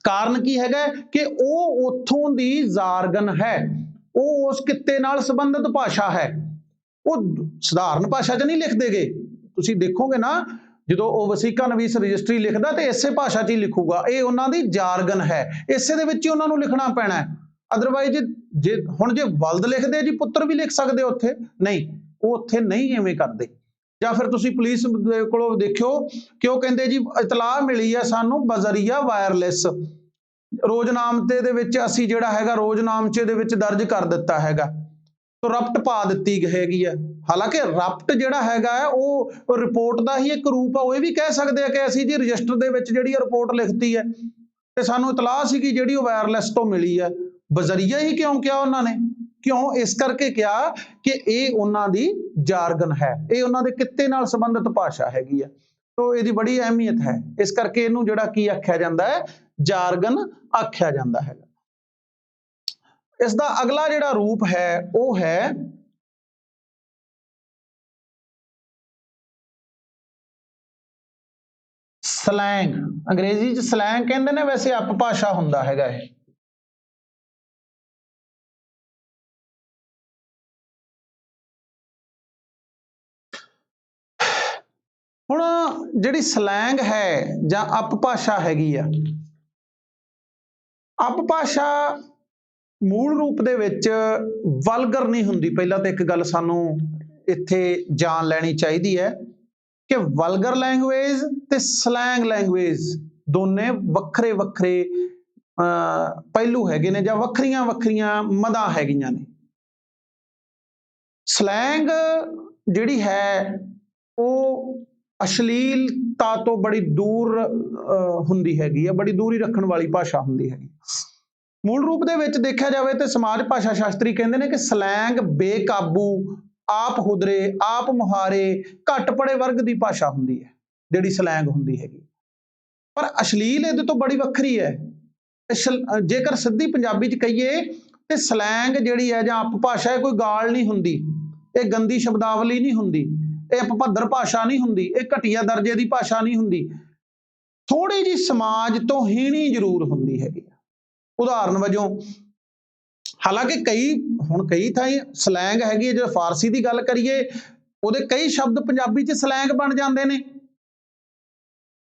ਕਾਰਨ ਕੀ ਹੈਗਾ ਕਿ ਉਹ ਉੱਥੋਂ ਦੀ ਜਾਰਗਨ ਹੈ, ਉਹ ਉਸ ਕਿੱਤੇ ਨਾਲ ਸੰਬੰਧਿਤ ਭਾਸ਼ਾ ਹੈ। ਉਹ ਸਧਾਰਨ ਭਾਸ਼ਾ 'ਚ ਨਹੀਂ ਲਿਖਦੇ ਗੇ। ਤੁਸੀਂ ਦੇਖੋਗੇ ਨਾ ਜਦੋਂ ਉਹ ਵਸੀਕਾ ਨਵੀਸ ਰਜਿਸਟਰੀ ਲਿਖਦਾ ਤੇ ਇਸੇ ਭਾਸ਼ਾ 'ਚ ਹੀ ਲਿਖੂਗਾ। ਇਹ ਉਹਨਾਂ ਦੀ ਜਾਰਗਨ ਹੈ, ਇਸੇ ਦੇ ਵਿੱਚ ਹੀ ਉਹਨਾਂ ਨੂੰ ਲਿਖਣਾ ਪੈਣਾ ਹੈ। ਅਦਰਵਾਈਜ਼ ਜੇ ਹੁਣ ਜੇ ਵਲਦ ਲਿਖਦੇ ਜੀ ਪੁੱਤਰ ਵੀ ਲਿਖ ਸਕਦੇ ਉੱਥੇ, ਨਹੀਂ, ਉਹ ਉੱਥੇ ਨਹੀਂ ਐਵੇਂ ਕਰਦੇ। ਜਾਂ ਫਿਰ ਤੁਸੀਂ ਪੁਲਿਸ ਦੇ ਕੋਲੋਂ ਦੇਖਿਓ ਕਿ ਉਹ ਕਹਿੰਦੇ ਜੀ ਇਤਲਾਹ ਮਿਲੀ ਹੈ ਸਾਨੂੰ ਬਜ਼ਰੀਆ ਵਾਇਰਲੈਸ, ਰੋਜ਼ਨਾਮਚੇ ਦੇ ਵਿੱਚ ਅਸੀਂ ਜਿਹੜਾ ਹੈਗਾ ਰੋਜ਼ਨਾਮਚੇ ਦੇ ਵਿੱਚ ਦਰਜ ਕਰ ਦਿੱਤਾ ਹੈਗਾ, ਤੋ ਰਪਟ ਪਾ ਦਿੱਤੀ ਹੈਗੀ ਹੈ। ਹਾਲਾਂਕਿ ਰਪਟ ਜਿਹੜਾ ਹੈਗਾ ਹੈ ਉਹ ਰਿਪੋਰਟ ਦਾ ਹੀ ਇੱਕ ਰੂਪ ਆ। ਉਹ ਇਹ ਵੀ ਕਹਿ ਸਕਦੇ ਆ ਕਿ ਅਸੀਂ ਜੀ ਰਜਿਸਟਰ ਦੇ ਵਿੱਚ ਜਿਹੜੀ ਰਿਪੋਰਟ ਲਿਖਤੀ ਹੈ ਤੇ ਸਾਨੂੰ ਇਤਲਾਹ ਸੀਗੀ ਜਿਹੜੀ ਉਹ ਵਾਇਰਲੈਸ ਤੋਂ ਮਿਲੀ ਹੈ। ਬਜ਼ਰੀਆ ਹੀ ਕਿਉਂ ਕਿਹਾ ਉਹਨਾਂ ਨੇ? ਕਿਉਂ? ਇਸ ਕਰਕੇ ਕਿਹਾ ਕਿ ਇਹ ਉਹਨਾਂ ਦੀ ਜਾਰਗਨ ਹੈ, ਇਹ ਉਹਨਾਂ ਦੇ ਕਿੱਤੇ ਨਾਲ ਸੰਬੰਧਿਤ ਭਾਸ਼ਾ ਹੈਗੀ ਹੈ। ਤੋ ਇਹਦੀ ਬੜੀ ਅਹਿਮੀਅਤ ਹੈ, ਇਸ ਕਰਕੇ ਇਹਨੂੰ ਜਿਹੜਾ ਕੀ ਆਖਿਆ ਜਾਂਦਾ ਹੈ, ਜਾਰਗਨ ਆਖਿਆ ਜਾਂਦਾ ਹੈਗਾ। ਇਸ ਦਾ ਅਗਲਾ ਜਿਹੜਾ ਰੂਪ ਹੈ ਉਹ ਹੈ ਸਲੈਂਗ। ਅੰਗਰੇਜ਼ੀ 'ਚ ਸਲੈਂਗ ਕਹਿੰਦੇ ਨੇ, ਵੈਸੇ ਅਪਭਾਸ਼ਾ ਹੁੰਦਾ ਹੈਗਾ ਇਹ। ਹੁਣ ਜਿਹੜੀ ਸਲੈਂਗ ਹੈ ਜਾਂ ਅਪਭਾਸ਼ਾ ਹੈਗੀ ਆ, ਅਪਭਾਸ਼ਾ ਮੂਲ ਰੂਪ ਦੇ ਵਿੱਚ ਵਲਗਰ ਨਹੀਂ ਹੁੰਦੀ। ਪਹਿਲਾਂ ਤਾਂ ਇੱਕ ਗੱਲ ਸਾਨੂੰ ਇੱਥੇ ਜਾਣ ਲੈਣੀ ਚਾਹੀਦੀ ਹੈ ਕਿ ਵਲਗਰ ਲੈਂਗੁਏਜ ਤੇ ਸਲੈਂਗ ਲੈਂਗੁਏਜ ਦੋਨੇ ਵੱਖਰੇ ਵੱਖਰੇ ਪਹਿਲੂ ਹੈਗੇ ਨੇ ਜਾਂ ਵੱਖਰੀਆਂ ਵੱਖਰੀਆਂ ਮਦਾਂ ਹੈਗੀਆਂ ਨੇ। ਸਲੈਂਗ ਜਿਹੜੀ ਹੈ ਉਹ ਅਸ਼ਲੀਲਤਾ ਤੋਂ ਬੜੀ ਦੂਰ ਹੁੰਦੀ ਹੈਗੀ ਆ, ਬੜੀ ਦੂਰੀ ਰੱਖਣ ਵਾਲੀ ਭਾਸ਼ਾ ਹੁੰਦੀ ਹੈਗੀ। ਮੂਲ ਰੂਪ ਦੇ ਵਿੱਚ ਦੇਖਿਆ ਜਾਵੇ ਤੇ ਸਮਾਜ ਭਾਸ਼ਾ ਸ਼ਾਸਤਰੀ ਕਹਿੰਦੇ ਨੇ ਕਿ ਸਲੈਂਗ ਬੇਕਾਬੂ, ਆਪ ਹੁਦਰੇ, ਆਪ ਮੁਹਾਰੇ, ਘੱਟ ਪੜ੍ਹੇ ਵਰਗ ਦੀ ਭਾਸ਼ਾ ਹੁੰਦੀ ਹੈ ਜਿਹੜੀ ਸਲੈਂਗ ਹੁੰਦੀ ਹੈਗੀ। ਪਰ ਅਸ਼ਲੀਲ ਇਹਦੇ ਤੋਂ ਬੜੀ ਵੱਖਰੀ ਹੈ। ਜੇਕਰ ਸਿੱਧੀ ਪੰਜਾਬੀ 'ਚ ਕਹੀਏ ਤੇ ਸਲੈਂਗ ਜਿਹੜੀ ਹੈ ਜਾਂ ਅਪਭਾਸ਼ਾ, ਇਹ ਕੋਈ ਗਾਲ ਨਹੀਂ ਹੁੰਦੀ, ਇਹ ਗੰਦੀ ਸ਼ਬਦਾਵਲੀ ਨਹੀਂ ਹੁੰਦੀ, ਇਹ ਅਪਭੱਦਰ ਭਾਸ਼ਾ ਨਹੀਂ ਹੁੰਦੀ, ਇਹ ਘਟੀਆ ਦਰਜੇ ਦੀ ਭਾਸ਼ਾ ਨਹੀਂ ਹੁੰਦੀ, ਥੋੜੀ ਜਿਹੀ ਸਮਾਜ ਤੋਂ ਹੀਣੀ ਜ਼ਰੂਰ ਹੁੰਦੀ ਹੈਗੀ। ਉਦਾਹਰਨ ਵਜੋਂ ਹਾਲਾਂਕਿ ਕਈ ਥਾਈਂ ਸਲੈਂਗ ਹੈਗੀ ਹੈ। ਜੇ ਫਾਰਸੀ ਦੀ ਗੱਲ ਕਰੀਏ ਉਹਦੇ ਕਈ ਸ਼ਬਦ ਪੰਜਾਬੀ 'ਚ ਸਲੈਂਗ ਬਣ ਜਾਂਦੇ ਨੇ।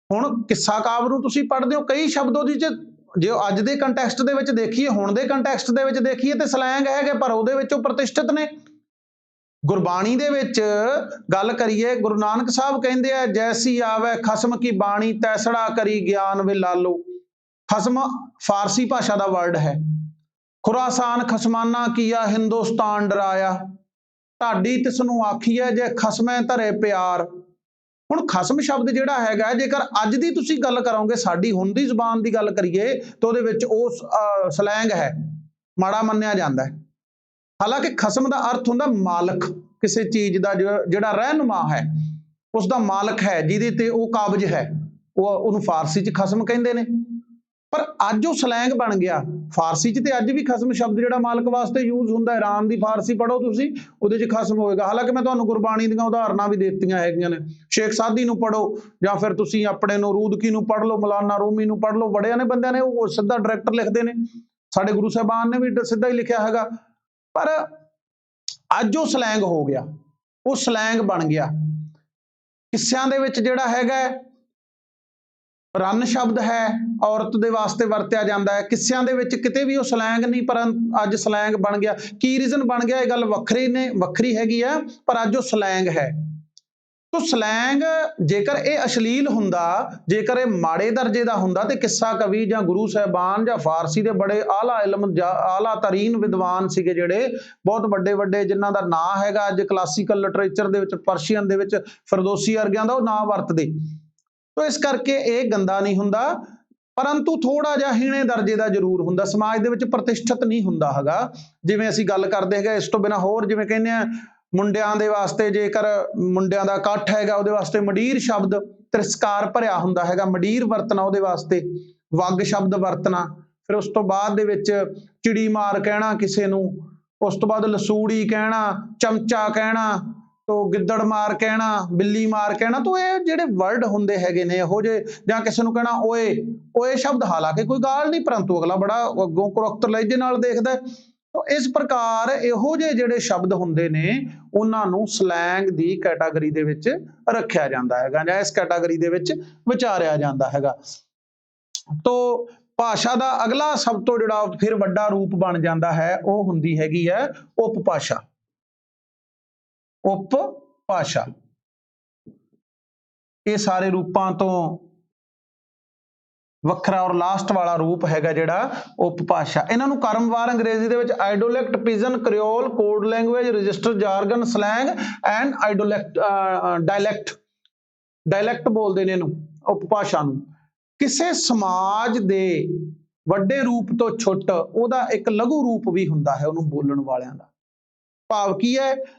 ਹੁਣ ਕਿੱਸਾ ਕਾਵਿ ਨੂੰ ਤੁਸੀਂ ਪੜ੍ਹਦੇ ਹੋ, ਕਈ ਸ਼ਬਦ ਉਹਦੇ 'ਚ ਜੇ ਅੱਜ ਦੇ ਕੰਟੈਕਸਟ ਦੇ ਵਿੱਚ ਦੇਖੀਏ, ਹੁਣ ਦੇ ਕੰਟੈਕਸਟ ਦੇ ਵਿੱਚ ਦੇਖੀਏ ਤੇ ਸਲੈਂਗ ਹੈਗੇ, ਪਰ ਉਹਦੇ ਵਿੱਚ ਉਹ ਪ੍ਰਤਿਸ਼ਠਿਤ ਨੇ। ਗੁਰਬਾਣੀ ਦੇ ਵਿੱਚ ਗੱਲ ਕਰੀਏ, ਗੁਰੂ ਨਾਨਕ ਸਾਹਿਬ ਕਹਿੰਦੇ ਆ, ਜੈਸੀ ਆਵੈ ਖਸਮ ਕੀ ਬਾਣੀ ਤੈਸੜਾ ਕਰੀ ਗਿਆਨ ਵੇ ਲਾਲੋ। ਖਸਮ ਫਾਰਸੀ ਭਾਸ਼ਾ ਦਾ ਵਰਡ ਹੈ। ਖੁਰਾਸਾਨ ਖਸਮਾਨਾ ਕੀਆ ਹਿੰਦੁਸਤਾਨ ਡਰਾਇਆ, ਢਾਡੀ ਤਿਸ ਨੂੰ ਆਖੀਐ ਜੇ ਖਸਮੈ ਧਰੇ ਪਿਆਰ। ਹੁਣ ਖਸਮ ਸ਼ਬਦ ਜਿਹੜਾ ਹੈਗਾ, ਜੇਕਰ ਅੱਜ ਦੀ ਤੁਸੀਂ ਗੱਲ ਕਰੋਗੇ, ਸਾਡੀ ਹੁਣ ਦੀ ਜ਼ੁਬਾਨ ਦੀ ਗੱਲ ਕਰੀਏ ਤਾਂ ਉਹਦੇ ਵਿੱਚ ਉਹ ਸਲੈਂਗ ਹੈ, ਮਾੜਾ ਮੰਨਿਆ ਜਾਂਦਾ ਹੈ। ਹਾਲਾਂਕਿ ਖਸਮ ਦਾ ਅਰਥ ਹੁੰਦਾ ਮਾਲਕ, ਕਿਸੇ ਚੀਜ਼ ਦਾ ਜਿਹੜਾ ਰਹਿਨੁਮਾ ਹੈ, ਉਸ ਦਾ ਮਾਲਕ ਹੈ, ਜਿਹਦੇ ਤੇ ਉਹ ਕਾਬਜ ਹੈ, ਉਹਨੂੰ ਫਾਰਸੀ 'ਚ ਖਸਮ ਕਹਿੰਦੇ ਨੇ। ਪਰ ਅੱਜ ਉਹ ਸਲੈਂਗ ਬਣ ਗਿਆ ਫਾਰਸੀ 'ਚ, ਤੇ ਅੱਜ ਵੀ ਖਸਮ ਸ਼ਬਦ ਜਿਹੜਾ ਮਾਲਕ ਵਾਸਤੇ ਯੂਜ਼ ਹੁੰਦਾ। ਇਰਾਨ ਦੀ ਫਾਰਸੀ ਪੜ੍ਹੋ ਤੁਸੀਂ, ਉਹਦੇ 'ਚ ਖਸਮ ਹੋਏਗਾ। ਹਾਲਾਂਕਿ ਮੈਂ ਤੁਹਾਨੂੰ ਗੁਰਬਾਣੀ ਦੀਆਂ ਉਦਾਹਰਨਾਂ ਵੀ ਦਿੱਤੀਆਂ ਹੈਗੀਆਂ ਨੇ। ਸ਼ੇਖ ਸਾਦੀ ਨੂੰ ਪੜ੍ਹੋ, ਜਾਂ ਫਿਰ ਤੁਸੀਂ ਆਪਣੇ ਨਰੂਦਕੀ ਨੂੰ ਪੜ੍ਹ ਲਓ, ਮੌਲਾਨਾ ਰੂਮੀ ਨੂੰ ਪੜ੍ਹ ਲਓ, ਬੜਿਆਂ ਨੇ ਬੰਦਿਆਂ ਨੇ ਉਹ ਸਿੱਧਾ ਡਾਇਰੈਕਟ ਲਿਖਦੇ ਨੇ। ਸਾਡੇ ਗੁਰੂ ਸਾਹਿਬਾਨ ਨੇ ਵੀ ਸਿੱਧਾ ਹੀ ਲਿਖਿਆ ਹੈਗਾ। ਪਰ ਅੱਜ ਉਹ ਸਲੈਂਗ ਹੋ ਗਿਆ, ਉਹ ਸਲੈਂਗ ਬਣ ਗਿਆ। ਕਿੱਸਿਆਂ ਦੇ ਵਿੱਚ ਜਿਹੜਾ ਹੈਗਾ ਰੰਨ ਸ਼ਬਦ ਹੈ, ਔਰਤ ਦੇ ਵਾਸਤੇ ਵਰਤਿਆ ਜਾਂਦਾ ਹੈ। ਕਿੱਸਿਆਂ ਦੇ ਵਿੱਚ ਕਿਤੇ ਵੀ ਉਹ ਸਲੈਂਗ ਨਹੀਂ, ਪਰ ਅੱਜ ਸਲੈਂਗ ਬਣ ਗਿਆ। ਕੀ ਰੀਜ਼ਨ ਬਣ ਗਿਆ? ਇਹ ਗੱਲ ਵੱਖਰੀ ਹੈਗੀ ਆ, ਪਰ ਅੱਜ ਉਹ ਸਲੈਂਗ ਹੈ। ਤੋ ਸਲੈਂਗ ਜੇਕਰ ਇਹ ਅਸ਼ਲੀਲ ਹੁੰਦਾ, ਜੇਕਰ ਇਹ ਮਾੜੇ ਦਰਜੇ ਦਾ ਹੁੰਦਾ, ਤੇ ਕਿੱਸਾ ਕਵੀ ਜਾਂ ਗੁਰੂ ਸਾਹਿਬਾਨ ਜਾਂ ਫਾਰਸੀ ਦੇ ਬੜੇ ਆਲਾ ਇਲਮ, ਆਲਾ ਤਰੀਨ ਵਿਦਵਾਨ ਸੀਗੇ, ਜਿਹੜੇ ਬਹੁਤ ਵੱਡੇ ਵੱਡੇ, ਜਿਨ੍ਹਾਂ ਦਾ ਨਾਂ ਹੈਗਾ ਅੱਜ ਕਲਾਸੀਕਲ ਲਿਟਰੇਚਰ ਦੇ ਵਿੱਚ, ਪਰਸ਼ੀਅਨ ਦੇ ਵਿੱਚ ਫਿਰਦੌਸੀ ਵਰਗਿਆਂ ਦਾ ਉਹ ਨਾਂ ਵਰਤਦੇ। ਤੋ ਇਸ ਕਰਕੇ ਇਹ ਗੰਦਾ ਨਹੀਂ ਹੁੰਦਾ, ਪਰੰਤੂ ਥੋੜਾ ਜਿਹਾ ਹੀਣੇ ਦਰਜੇ ਦਾ ਜ਼ਰੂਰ ਹੁੰਦਾ, ਸਮਾਜ ਦੇ ਵਿੱਚ ਪ੍ਰਤਿਸ਼ਠਿਤ ਨਹੀਂ ਹੁੰਦਾ ਹੈਗਾ। ਜਿਵੇਂ ਅਸੀਂ ਗੱਲ ਕਰਦੇ ਹੈਗੇ, ਇਸ ਤੋਂ ਬਿਨਾਂ ਹੋਰ ਜਿਵੇਂ ਕਹਿੰਦੇ ਆ, ਮੁੰਡਿਆਂ ਦੇ ਵਾਸਤੇ, ਜੇਕਰ ਮੁੰਡਿਆਂ ਦਾ ਇਕੱਠ ਹੈਗਾ, ਉਹਦੇ ਵਾਸਤੇ ਮੰਡੀਰ ਸ਼ਬਦ ਤਿਰਸਕਾਰ ਭਰਿਆ ਹੁੰਦਾ ਹੈਗਾ, ਮੰਡੀਰ ਵਰਤਣਾ ਉਹਦੇ ਵਾਸਤੇ, ਵੱਗ ਸ਼ਬਦ ਵਰਤਣਾ। ਫਿਰ ਉਸ ਤੋਂ ਬਾਅਦ ਦੇ ਵਿੱਚ ਚਿੜੀ ਮਾਰ ਕਹਿਣਾ ਕਿਸੇ ਨੂੰ, ਉਸ ਤੋਂ ਬਾਅਦ ਲਸੂੜੀ ਕਹਿਣਾ, ਚਮਚਾ ਕਹਿਣਾ, ਤੋ ਗਿੱਦੜ ਮਾਰ ਕਹਿਣਾ, ਬਿੱਲੀ ਮਾਰ ਕਹਿਣਾ। ਤੋ ਇਹ ਜਿਹੜੇ ਵਰਡ ਹੁੰਦੇ ਹੈਗੇ ਨੇ ਇਹੋ ਜਿਹੇ, ਜਾਂ ਕਿਸੇ ਨੂੰ ਕਹਿਣਾ ਓਏ, ਓਏ ਸ਼ਬਦ ਹਾਲਾਂਕਿ ਕੋਈ ਗਾਲ ਨਹੀਂ, ਪਰੰਤੂ ਅਗਲਾ ਬੜਾ ਅੱਗੋਂ ਕੁਰਖਤ ਲਹਿਜੇ ਨਾਲ ਦੇਖਦਾ। ਤੋ ਇਸ ਪ੍ਰਕਾਰ ਇਹੋ ਜਿਹੇ ਜਿਹੜੇ ਸ਼ਬਦ ਹੁੰਦੇ ਨੇ, ਉਹਨਾਂ ਨੂੰ ਸਲੈਂਗ ਦੀ ਕੈਟਾਗਰੀ ਦੇ ਵਿੱਚ ਰੱਖਿਆ ਜਾਂਦਾ ਹੈਗਾ, ਜਾਂ ਇਸ ਕੈਟਾਗਰੀ ਦੇ ਵਿੱਚ ਵਿਚਾਰਿਆ ਜਾਂਦਾ ਹੈਗਾ। ਤੋ ਭਾਸ਼ਾ ਦਾ ਅਗਲਾ ਸਭ ਤੋਂ ਜਿਹੜਾ ਫਿਰ ਵੱਡਾ ਰੂਪ ਬਣ ਜਾਂਦਾ ਹੈ, ਉਹ ਹੁੰਦੀ ਹੈਗੀ ਹੈ ਉਪਭਾਸ਼ਾ। ਉਪਭਾਸ਼ਾ ਇਹ ਸਾਰੇ ਰੂਪਾਂ ਤੋਂ ਵੱਖਰਾ ਔਰ ਲਾਸਟ ਵਾਲਾ ਰੂਪ ਹੈਗਾ ਜਿਹੜਾ ਉਪਭਾਸ਼ਾ। ਇਹਨਾਂ ਨੂੰ ਕਰਮਵਾਰ ਅੰਗਰੇਜ਼ੀ ਦੇ ਵਿੱਚ idiolect, pidgin, creole, code language, register, jargon, slang and dialect ਬੋਲਦੇ ਨੇ ਇਹਨੂੰ, ਉਪਭਾਸ਼ਾ ਨੂੰ। ਕਿਸੇ ਸਮਾਜ ਦੇ ਵੱਡੇ ਰੂਪ ਤੋਂ ਛੁੱਟ ਉਹਦਾ ਇੱਕ ਲਘੂ ਰੂਪ ਵੀ ਹੁੰਦਾ ਹੈ ਉਹਨੂੰ ਬੋਲਣ ਵਾਲਿਆਂ ਦਾ। ਭਾਵ ਕੀ ਹੈ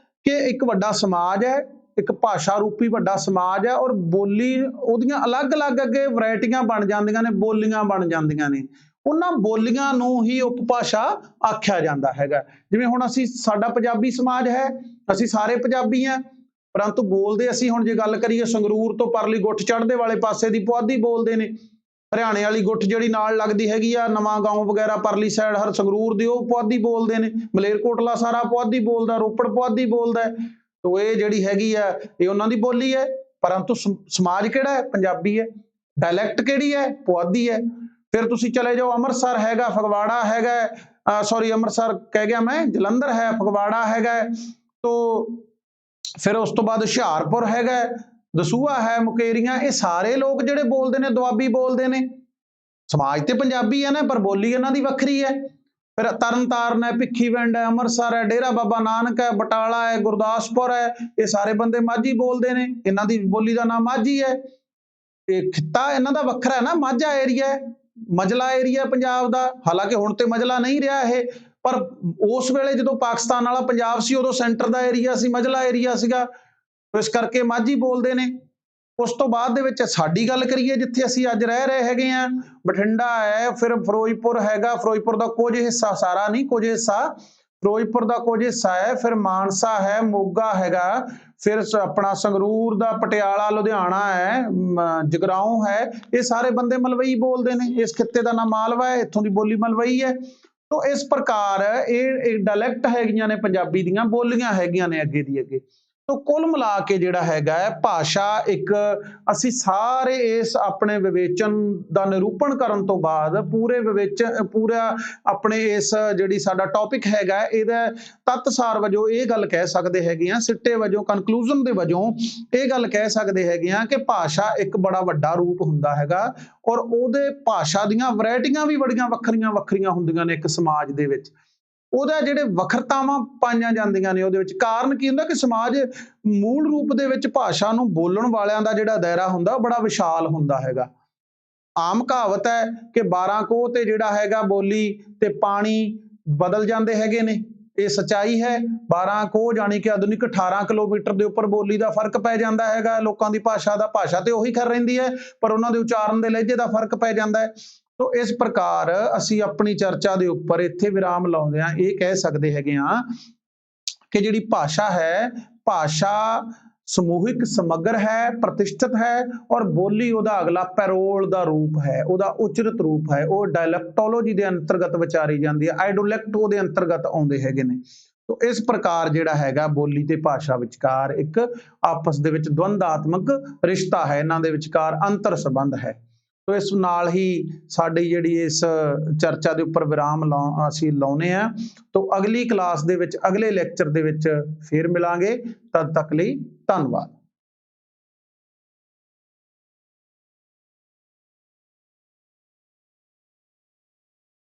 ਕਿ ਇੱਕ ਵੱਡਾ ਸਮਾਜ ਹੈ, ਇੱਕ ਭਾਸ਼ਾ ਰੂਪੀ ਵੱਡਾ ਸਮਾਜ ਹੈ, ਔਰ ਬੋਲੀ ਉਹਦੀਆਂ ਅਲੱਗ-ਅਲੱਗ ਅੱਗੇ ਵੈਰਾਈਟੀਆਂ ਬਣ ਜਾਂਦੀਆਂ ਨੇ, ਬੋਲੀਆਂ ਬਣ ਜਾਂਦੀਆਂ ਨੇ। ਉਹਨਾਂ ਬੋਲੀਆਂ ਨੂੰ ਹੀ ਉਪਭਾਸ਼ਾ ਆਖਿਆ ਜਾਂਦਾ ਹੈਗਾ। ਜਿਵੇਂ ਹੁਣ ਸਾਡਾ ਪੰਜਾਬੀ ਸਮਾਜ ਹੈ, ਅਸੀਂ ਸਾਰੇ ਪੰਜਾਬੀ ਹਾਂ, ਪਰੰਤੂ ਬੋਲਦੇ ਅਸੀਂ, ਹੁਣ ਜੇ ਗੱਲ ਕਰੀਏ ਸੰਗਰੂਰ ਤੋਂ ਪਰਲੀ ਗੁੱਠ ਚੜ੍ਹਦੇ ਵਾਲੇ ਪਾਸੇ ਦੀ ਪੁਆਧੀ ਬੋਲਦੇ ਨੇ, ਹਰਿਆਣੇ ਵਾਲੀ ਗੁੱਠ ਜਿਹੜੀ ਨਾਲ ਲੱਗਦੀ ਹੈਗੀ ਆ, ਨਵਾਂ ਗਾਉਂ ਵਗੈਰਾ ਪਰਲੀ ਸਾਈਡ ਹਰ ਸੰਗਰੂਰ ਦੀ, ਉਹ ਪੁਆਧੀ ਬੋਲਦੇ ਨੇ। ਮਲੇਰਕੋਟਲਾ ਸਾਰਾ ਪੁਆਧੀ ਬੋਲਦਾ, ਰੋਪੜ ਪੁਆਧੀ ਬੋਲਦਾ। ਤੋ ਇਹ ਜਿਹੜੀ ਹੈਗੀ ਆ, ਇਹ ਉਹਨਾਂ ਦੀ ਬੋਲੀ ਹੈ, ਪਰੰਤੂ ਸਮਾਜ ਕਿਹੜਾ ਹੈ? ਪੰਜਾਬੀ ਹੈ। ਡਾਇਲੈਕਟ ਕਿਹੜੀ ਹੈ? ਪੁਆਧੀ ਹੈ। ਫਿਰ ਤੁਸੀਂ ਚਲੇ ਜਾਓ, ਅੰਮ੍ਰਿਤਸਰ ਹੈਗਾ, ਫਗਵਾੜਾ ਹੈਗਾ, ਅੰਮ੍ਰਿਤਸਰ ਕਹਿ ਗਿਆ ਮੈਂ, ਜਲੰਧਰ ਹੈ, ਫਗਵਾੜਾ ਹੈਗਾ। ਤੋ ਫਿਰ ਉਸ ਤੋਂ ਬਾਅਦ ਹੁਸ਼ਿਆਰਪੁਰ ਹੈਗਾ, ਦਸੂਹਾ ਹੈ, ਮੁਕੇਰੀਆਂ। ਇਹ ਸਾਰੇ ਲੋਕ ਜਿਹੜੇ ਬੋਲਦੇ ਨੇ ਦੁਆਬੀ ਬੋਲਦੇ ਨੇ। ਸਮਾਜ ਤੇ ਪੰਜਾਬੀ ਹੈ ਨਾ, ਪਰ ਬੋਲੀ ਇਹਨਾਂ ਦੀ ਵੱਖਰੀ ਹੈ। ਫਿਰ ਤਰਨਤਾਰਨ ਹੈ, ਭਿੱਖੀਵਿੰਡ ਹੈ, ਅੰਮ੍ਰਿਤਸਰ ਹੈ, ਡੇਰਾ ਬਾਬਾ ਨਾਨਕ ਹੈ, ਬਟਾਲਾ ਹੈ, ਗੁਰਦਾਸਪੁਰ ਹੈ, ਇਹ ਸਾਰੇ ਬੰਦੇ ਮਾਝੀ ਬੋਲਦੇ ਨੇ, ਇਹਨਾਂ ਦੀ ਬੋਲੀ ਦਾ ਨਾਮ ਮਾਝੀ ਹੈ। ਇਹ ਖਿੱਤਾ ਇਹਨਾਂ ਦਾ ਵੱਖਰਾ ਹੈ ਨਾ, ਮਾਝਾ ਏਰੀਆ ਹੈ, ਮਜਲਾ ਏਰੀਆ ਪੰਜਾਬ ਦਾ। ਹਾਲਾਂਕਿ ਹੁਣ ਤੇ ਮਜਲਾ ਨਹੀਂ ਰਿਹਾ ਇਹ, ਪਰ ਉਸ ਵੇਲੇ ਜਦੋਂ ਪਾਕਿਸਤਾਨ ਵਾਲਾ ਪੰਜਾਬ ਸੀ, ਉਦੋਂ ਸੈਂਟਰ ਦਾ ਏਰੀਆ ਸੀ, ਮਜਲਾ ਏਰੀਆ ਸੀਗਾ। ਇਸ ਕਰਕੇ ਮਾਝੀ ਬੋਲਦੇ ਨੇ। ਉਸ ਤੋਂ ਬਾਅਦ ਦੇ ਵਿੱਚ ਸਾਡੀ ਗੱਲ ਕਰੀਏ, ਜਿੱਥੇ ਅਸੀਂ ਅੱਜ ਰਹਿ ਰਹੇ ਹੈਗੇ ਆ, ਬਠਿੰਡਾ ਹੈ, ਫਿਰ ਫਿਰੋਜ਼ਪੁਰ ਹੈਗਾ, ਫਿਰੋਜ਼ਪੁਰ ਦਾ ਕੁਝ ਹਿੱਸਾ, ਸਾਰਾ ਨਹੀਂ, ਕੁਝ ਹਿੱਸਾ ਫਿਰੋਜ਼ਪੁਰ ਦਾ ਕੁਝ ਹਿੱਸਾ ਹੈ, ਫਿਰ ਮਾਨਸਾ ਹੈ, ਮੋਗਾ ਹੈਗਾ, ਫਿਰ ਆਪਣਾ ਸੰਗਰੂਰ ਦਾ, ਪਟਿਆਲਾ, ਲੁਧਿਆਣਾ ਹੈ, ਜਗਰਾਉਂ ਹੈ। ਇਹ ਸਾਰੇ ਬੰਦੇ ਮਲਵਈ ਬੋਲਦੇ ਨੇ। ਇਸ ਖਿੱਤੇ ਦਾ ਨਾਮ ਮਾਲਵਾ ਹੈ, ਇੱਥੋਂ ਦੀ ਬੋਲੀ ਮਲਵਈ ਹੈ। ਤੋ ਇਸ ਪ੍ਰਕਾਰ ਇਹ ਡਾਇਲੈਕਟ ਹੈਗੀਆਂ ਨੇ ਪੰਜਾਬੀ ਦੀਆਂ, ਬੋਲੀਆਂ ਹੈਗੀਆਂ ਨੇ ਅੱਗੇ ਦੀ ਅੱਗੇ। तो कुल मिला के जिहड़ा हैगा है भाषा एक ਅਸੀਂ ਸਾਰੇ ਇਸ ਆਪਣੇ ਵਿਵੇਚਨ ਦਾ ਨਿਰੂਪਣ ਕਰਨ ਤੋਂ ਬਾਅਦ ਪੂਰਾ ਆਪਣੇ ਇਸ ਜਿਹੜੀ ਸਾਡਾ ਟੌਪਿਕ ਹੈਗਾ ਇਹਦਾ ਤੱਤਸਾਰ ਵਜੋਂ ਇਹ ਗੱਲ ਕਹਿ ਸਕਦੇ ਹੈਗੇ ਆ, ਸਿੱਟੇ ਵਜੋਂ ਕਨਕਲੂਜਨ ਦੇ ਵਜੋਂ ਇਹ ਗੱਲ ਕਹਿ ਸਕਦੇ ਹੈਗੇ ਆ ਕਿ ਭਾਸ਼ਾ ਇੱਕ ਬੜਾ ਵੱਡਾ ਰੂਪ ਹੁੰਦਾ ਹੈਗਾ ਔਰ ਉਹਦੇ ਭਾਸ਼ਾ ਦੀਆਂ ਵੈਰਾਈਟੀਆਂ ਵੀ ਬੜੀਆਂ ਵੱਖਰੀਆਂ ਵੱਖਰੀਆਂ ਹੁੰਦੀਆਂ ਨੇ ਇੱਕ ਸਮਾਜ ਦੇ ਵਿੱਚ। ਉਹਦਾ ਜਿਹੜੇ ਵੱਖਰਤਾਵਾਂ ਪਾਈਆਂ ਜਾਂਦੀਆਂ ਨੇ ਉਹਦੇ ਵਿੱਚ ਕਾਰਨ ਕੀ ਹੁੰਦਾ ਕਿ ਸਮਾਜ ਮੂਲ ਰੂਪ ਦੇ ਵਿੱਚ ਭਾਸ਼ਾ ਨੂੰ ਬੋਲਣ ਵਾਲਿਆਂ ਦਾ ਜਿਹੜਾ ਦਾਇਰਾ ਹੁੰਦਾ ਉਹ ਬੜਾ ਵਿਸ਼ਾਲ ਹੁੰਦਾ ਹੈਗਾ। ਆਮ ਕਹਾਵਤ ਹੈ ਕਿ 12 ਕੋਹ ਤੇ ਜਿਹੜਾ ਹੈਗਾ ਬੋਲੀ ਤੇ ਪਾਣੀ ਬਦਲ ਜਾਂਦੇ ਹੈਗੇ ਨੇ, ਇਹ ਸੱਚਾਈ ਹੈ। 12 ਕੋਹ ਜਾਣੀ ਕਿ ਆਧੁਨਿਕ 18 ਕਿਲੋਮੀਟਰ ਦੇ ਉੱਪਰ ਬੋਲੀ ਦਾ ਫਰਕ ਪੈ ਜਾਂਦਾ ਹੈਗਾ ਲੋਕਾਂ ਦੀ ਭਾਸ਼ਾ ਦਾ। ਭਾਸ਼ਾ ਤੇ ਉਹੀ ਖਰ ਰਹਿੰਦੀ ਹੈ ਪਰ ਉਹਨਾਂ ਦੇ ਉਚਾਰਨ ਦੇ ਲਹਿਜੇ ਦਾ ਫਰਕ ਪੈ ਜਾਂਦਾ ਹੈ। ਤੋ ਇਸ ਪ੍ਰਕਾਰ ਅਸੀਂ ਆਪਣੀ ਚਰਚਾ ਦੇ ਉੱਪਰ ਇੱਥੇ ਵਿਰਾਮ ਲਾਉਂਦੇ ਹਾਂ। ਇਹ ਕਹਿ ਸਕਦੇ ਹੈਗੇ ਹਾਂ ਕਿ ਜਿਹੜੀ ਭਾਸ਼ਾ ਹੈ, ਭਾਸ਼ਾ ਸਮੂਹਿਕ ਸਮੱਗਰ ਹੈ, ਪ੍ਰਤਿਸ਼ਠਿਤ ਹੈ ਔਰ ਬੋਲੀ ਉਹਦਾ ਅਗਲਾ ਪੈਰੋਲ ਦਾ ਰੂਪ ਹੈ, ਉਹਦਾ ਉਚਰਿਤ ਰੂਪ ਹੈ। ਉਹ ਡਾਇਲੈਕਟੋਲੋਜੀ ਦੇ ਅੰਤਰਗਤ ਵਿਚਾਰੀ ਜਾਂਦੀ ਹੈ, ਆਈਡੋਲੈਕਟ ਉਹਦੇ ਅੰਤਰਗਤ ਆਉਂਦੇ ਹੈਗੇ ਨੇ। ਤੋ ਇਸ ਪ੍ਰਕਾਰ ਜਿਹੜਾ ਹੈਗਾ ਬੋਲੀ ਤੇ ਭਾਸ਼ਾ ਵਿਚਕਾਰ ਇੱਕ ਆਪਸ ਦੇ ਵਿੱਚ ਦਵੰਦਾਤਮਕ ਰਿਸ਼ਤਾ ਹੈ, ਇਹਨਾਂ ਦੇ ਵਿਚਕਾਰ ਅੰਤਰ ਸੰਬੰਧ ਹੈ। ਤੋ ਇਸ ਨਾਲ ਹੀ ਸਾਡੀ ਜਿਹੜੀ ਇਸ ਚਰਚਾ ਦੇ ਉੱਪਰ ਵਿਰਾਮ ਅਸੀਂ ਲਾਉਨੇ ਆ। ਤੋ ਅਗਲੀ ਕਲਾਸ ਦੇ ਵਿੱਚ, ਅਗਲੇ ਲੈਕਚਰ ਦੇ ਵਿੱਚ ਫੇਰ ਮਿਲਾਂਗੇ। ਤਦ ਤੱਕ ਲਈ ਧੰਨਵਾਦ।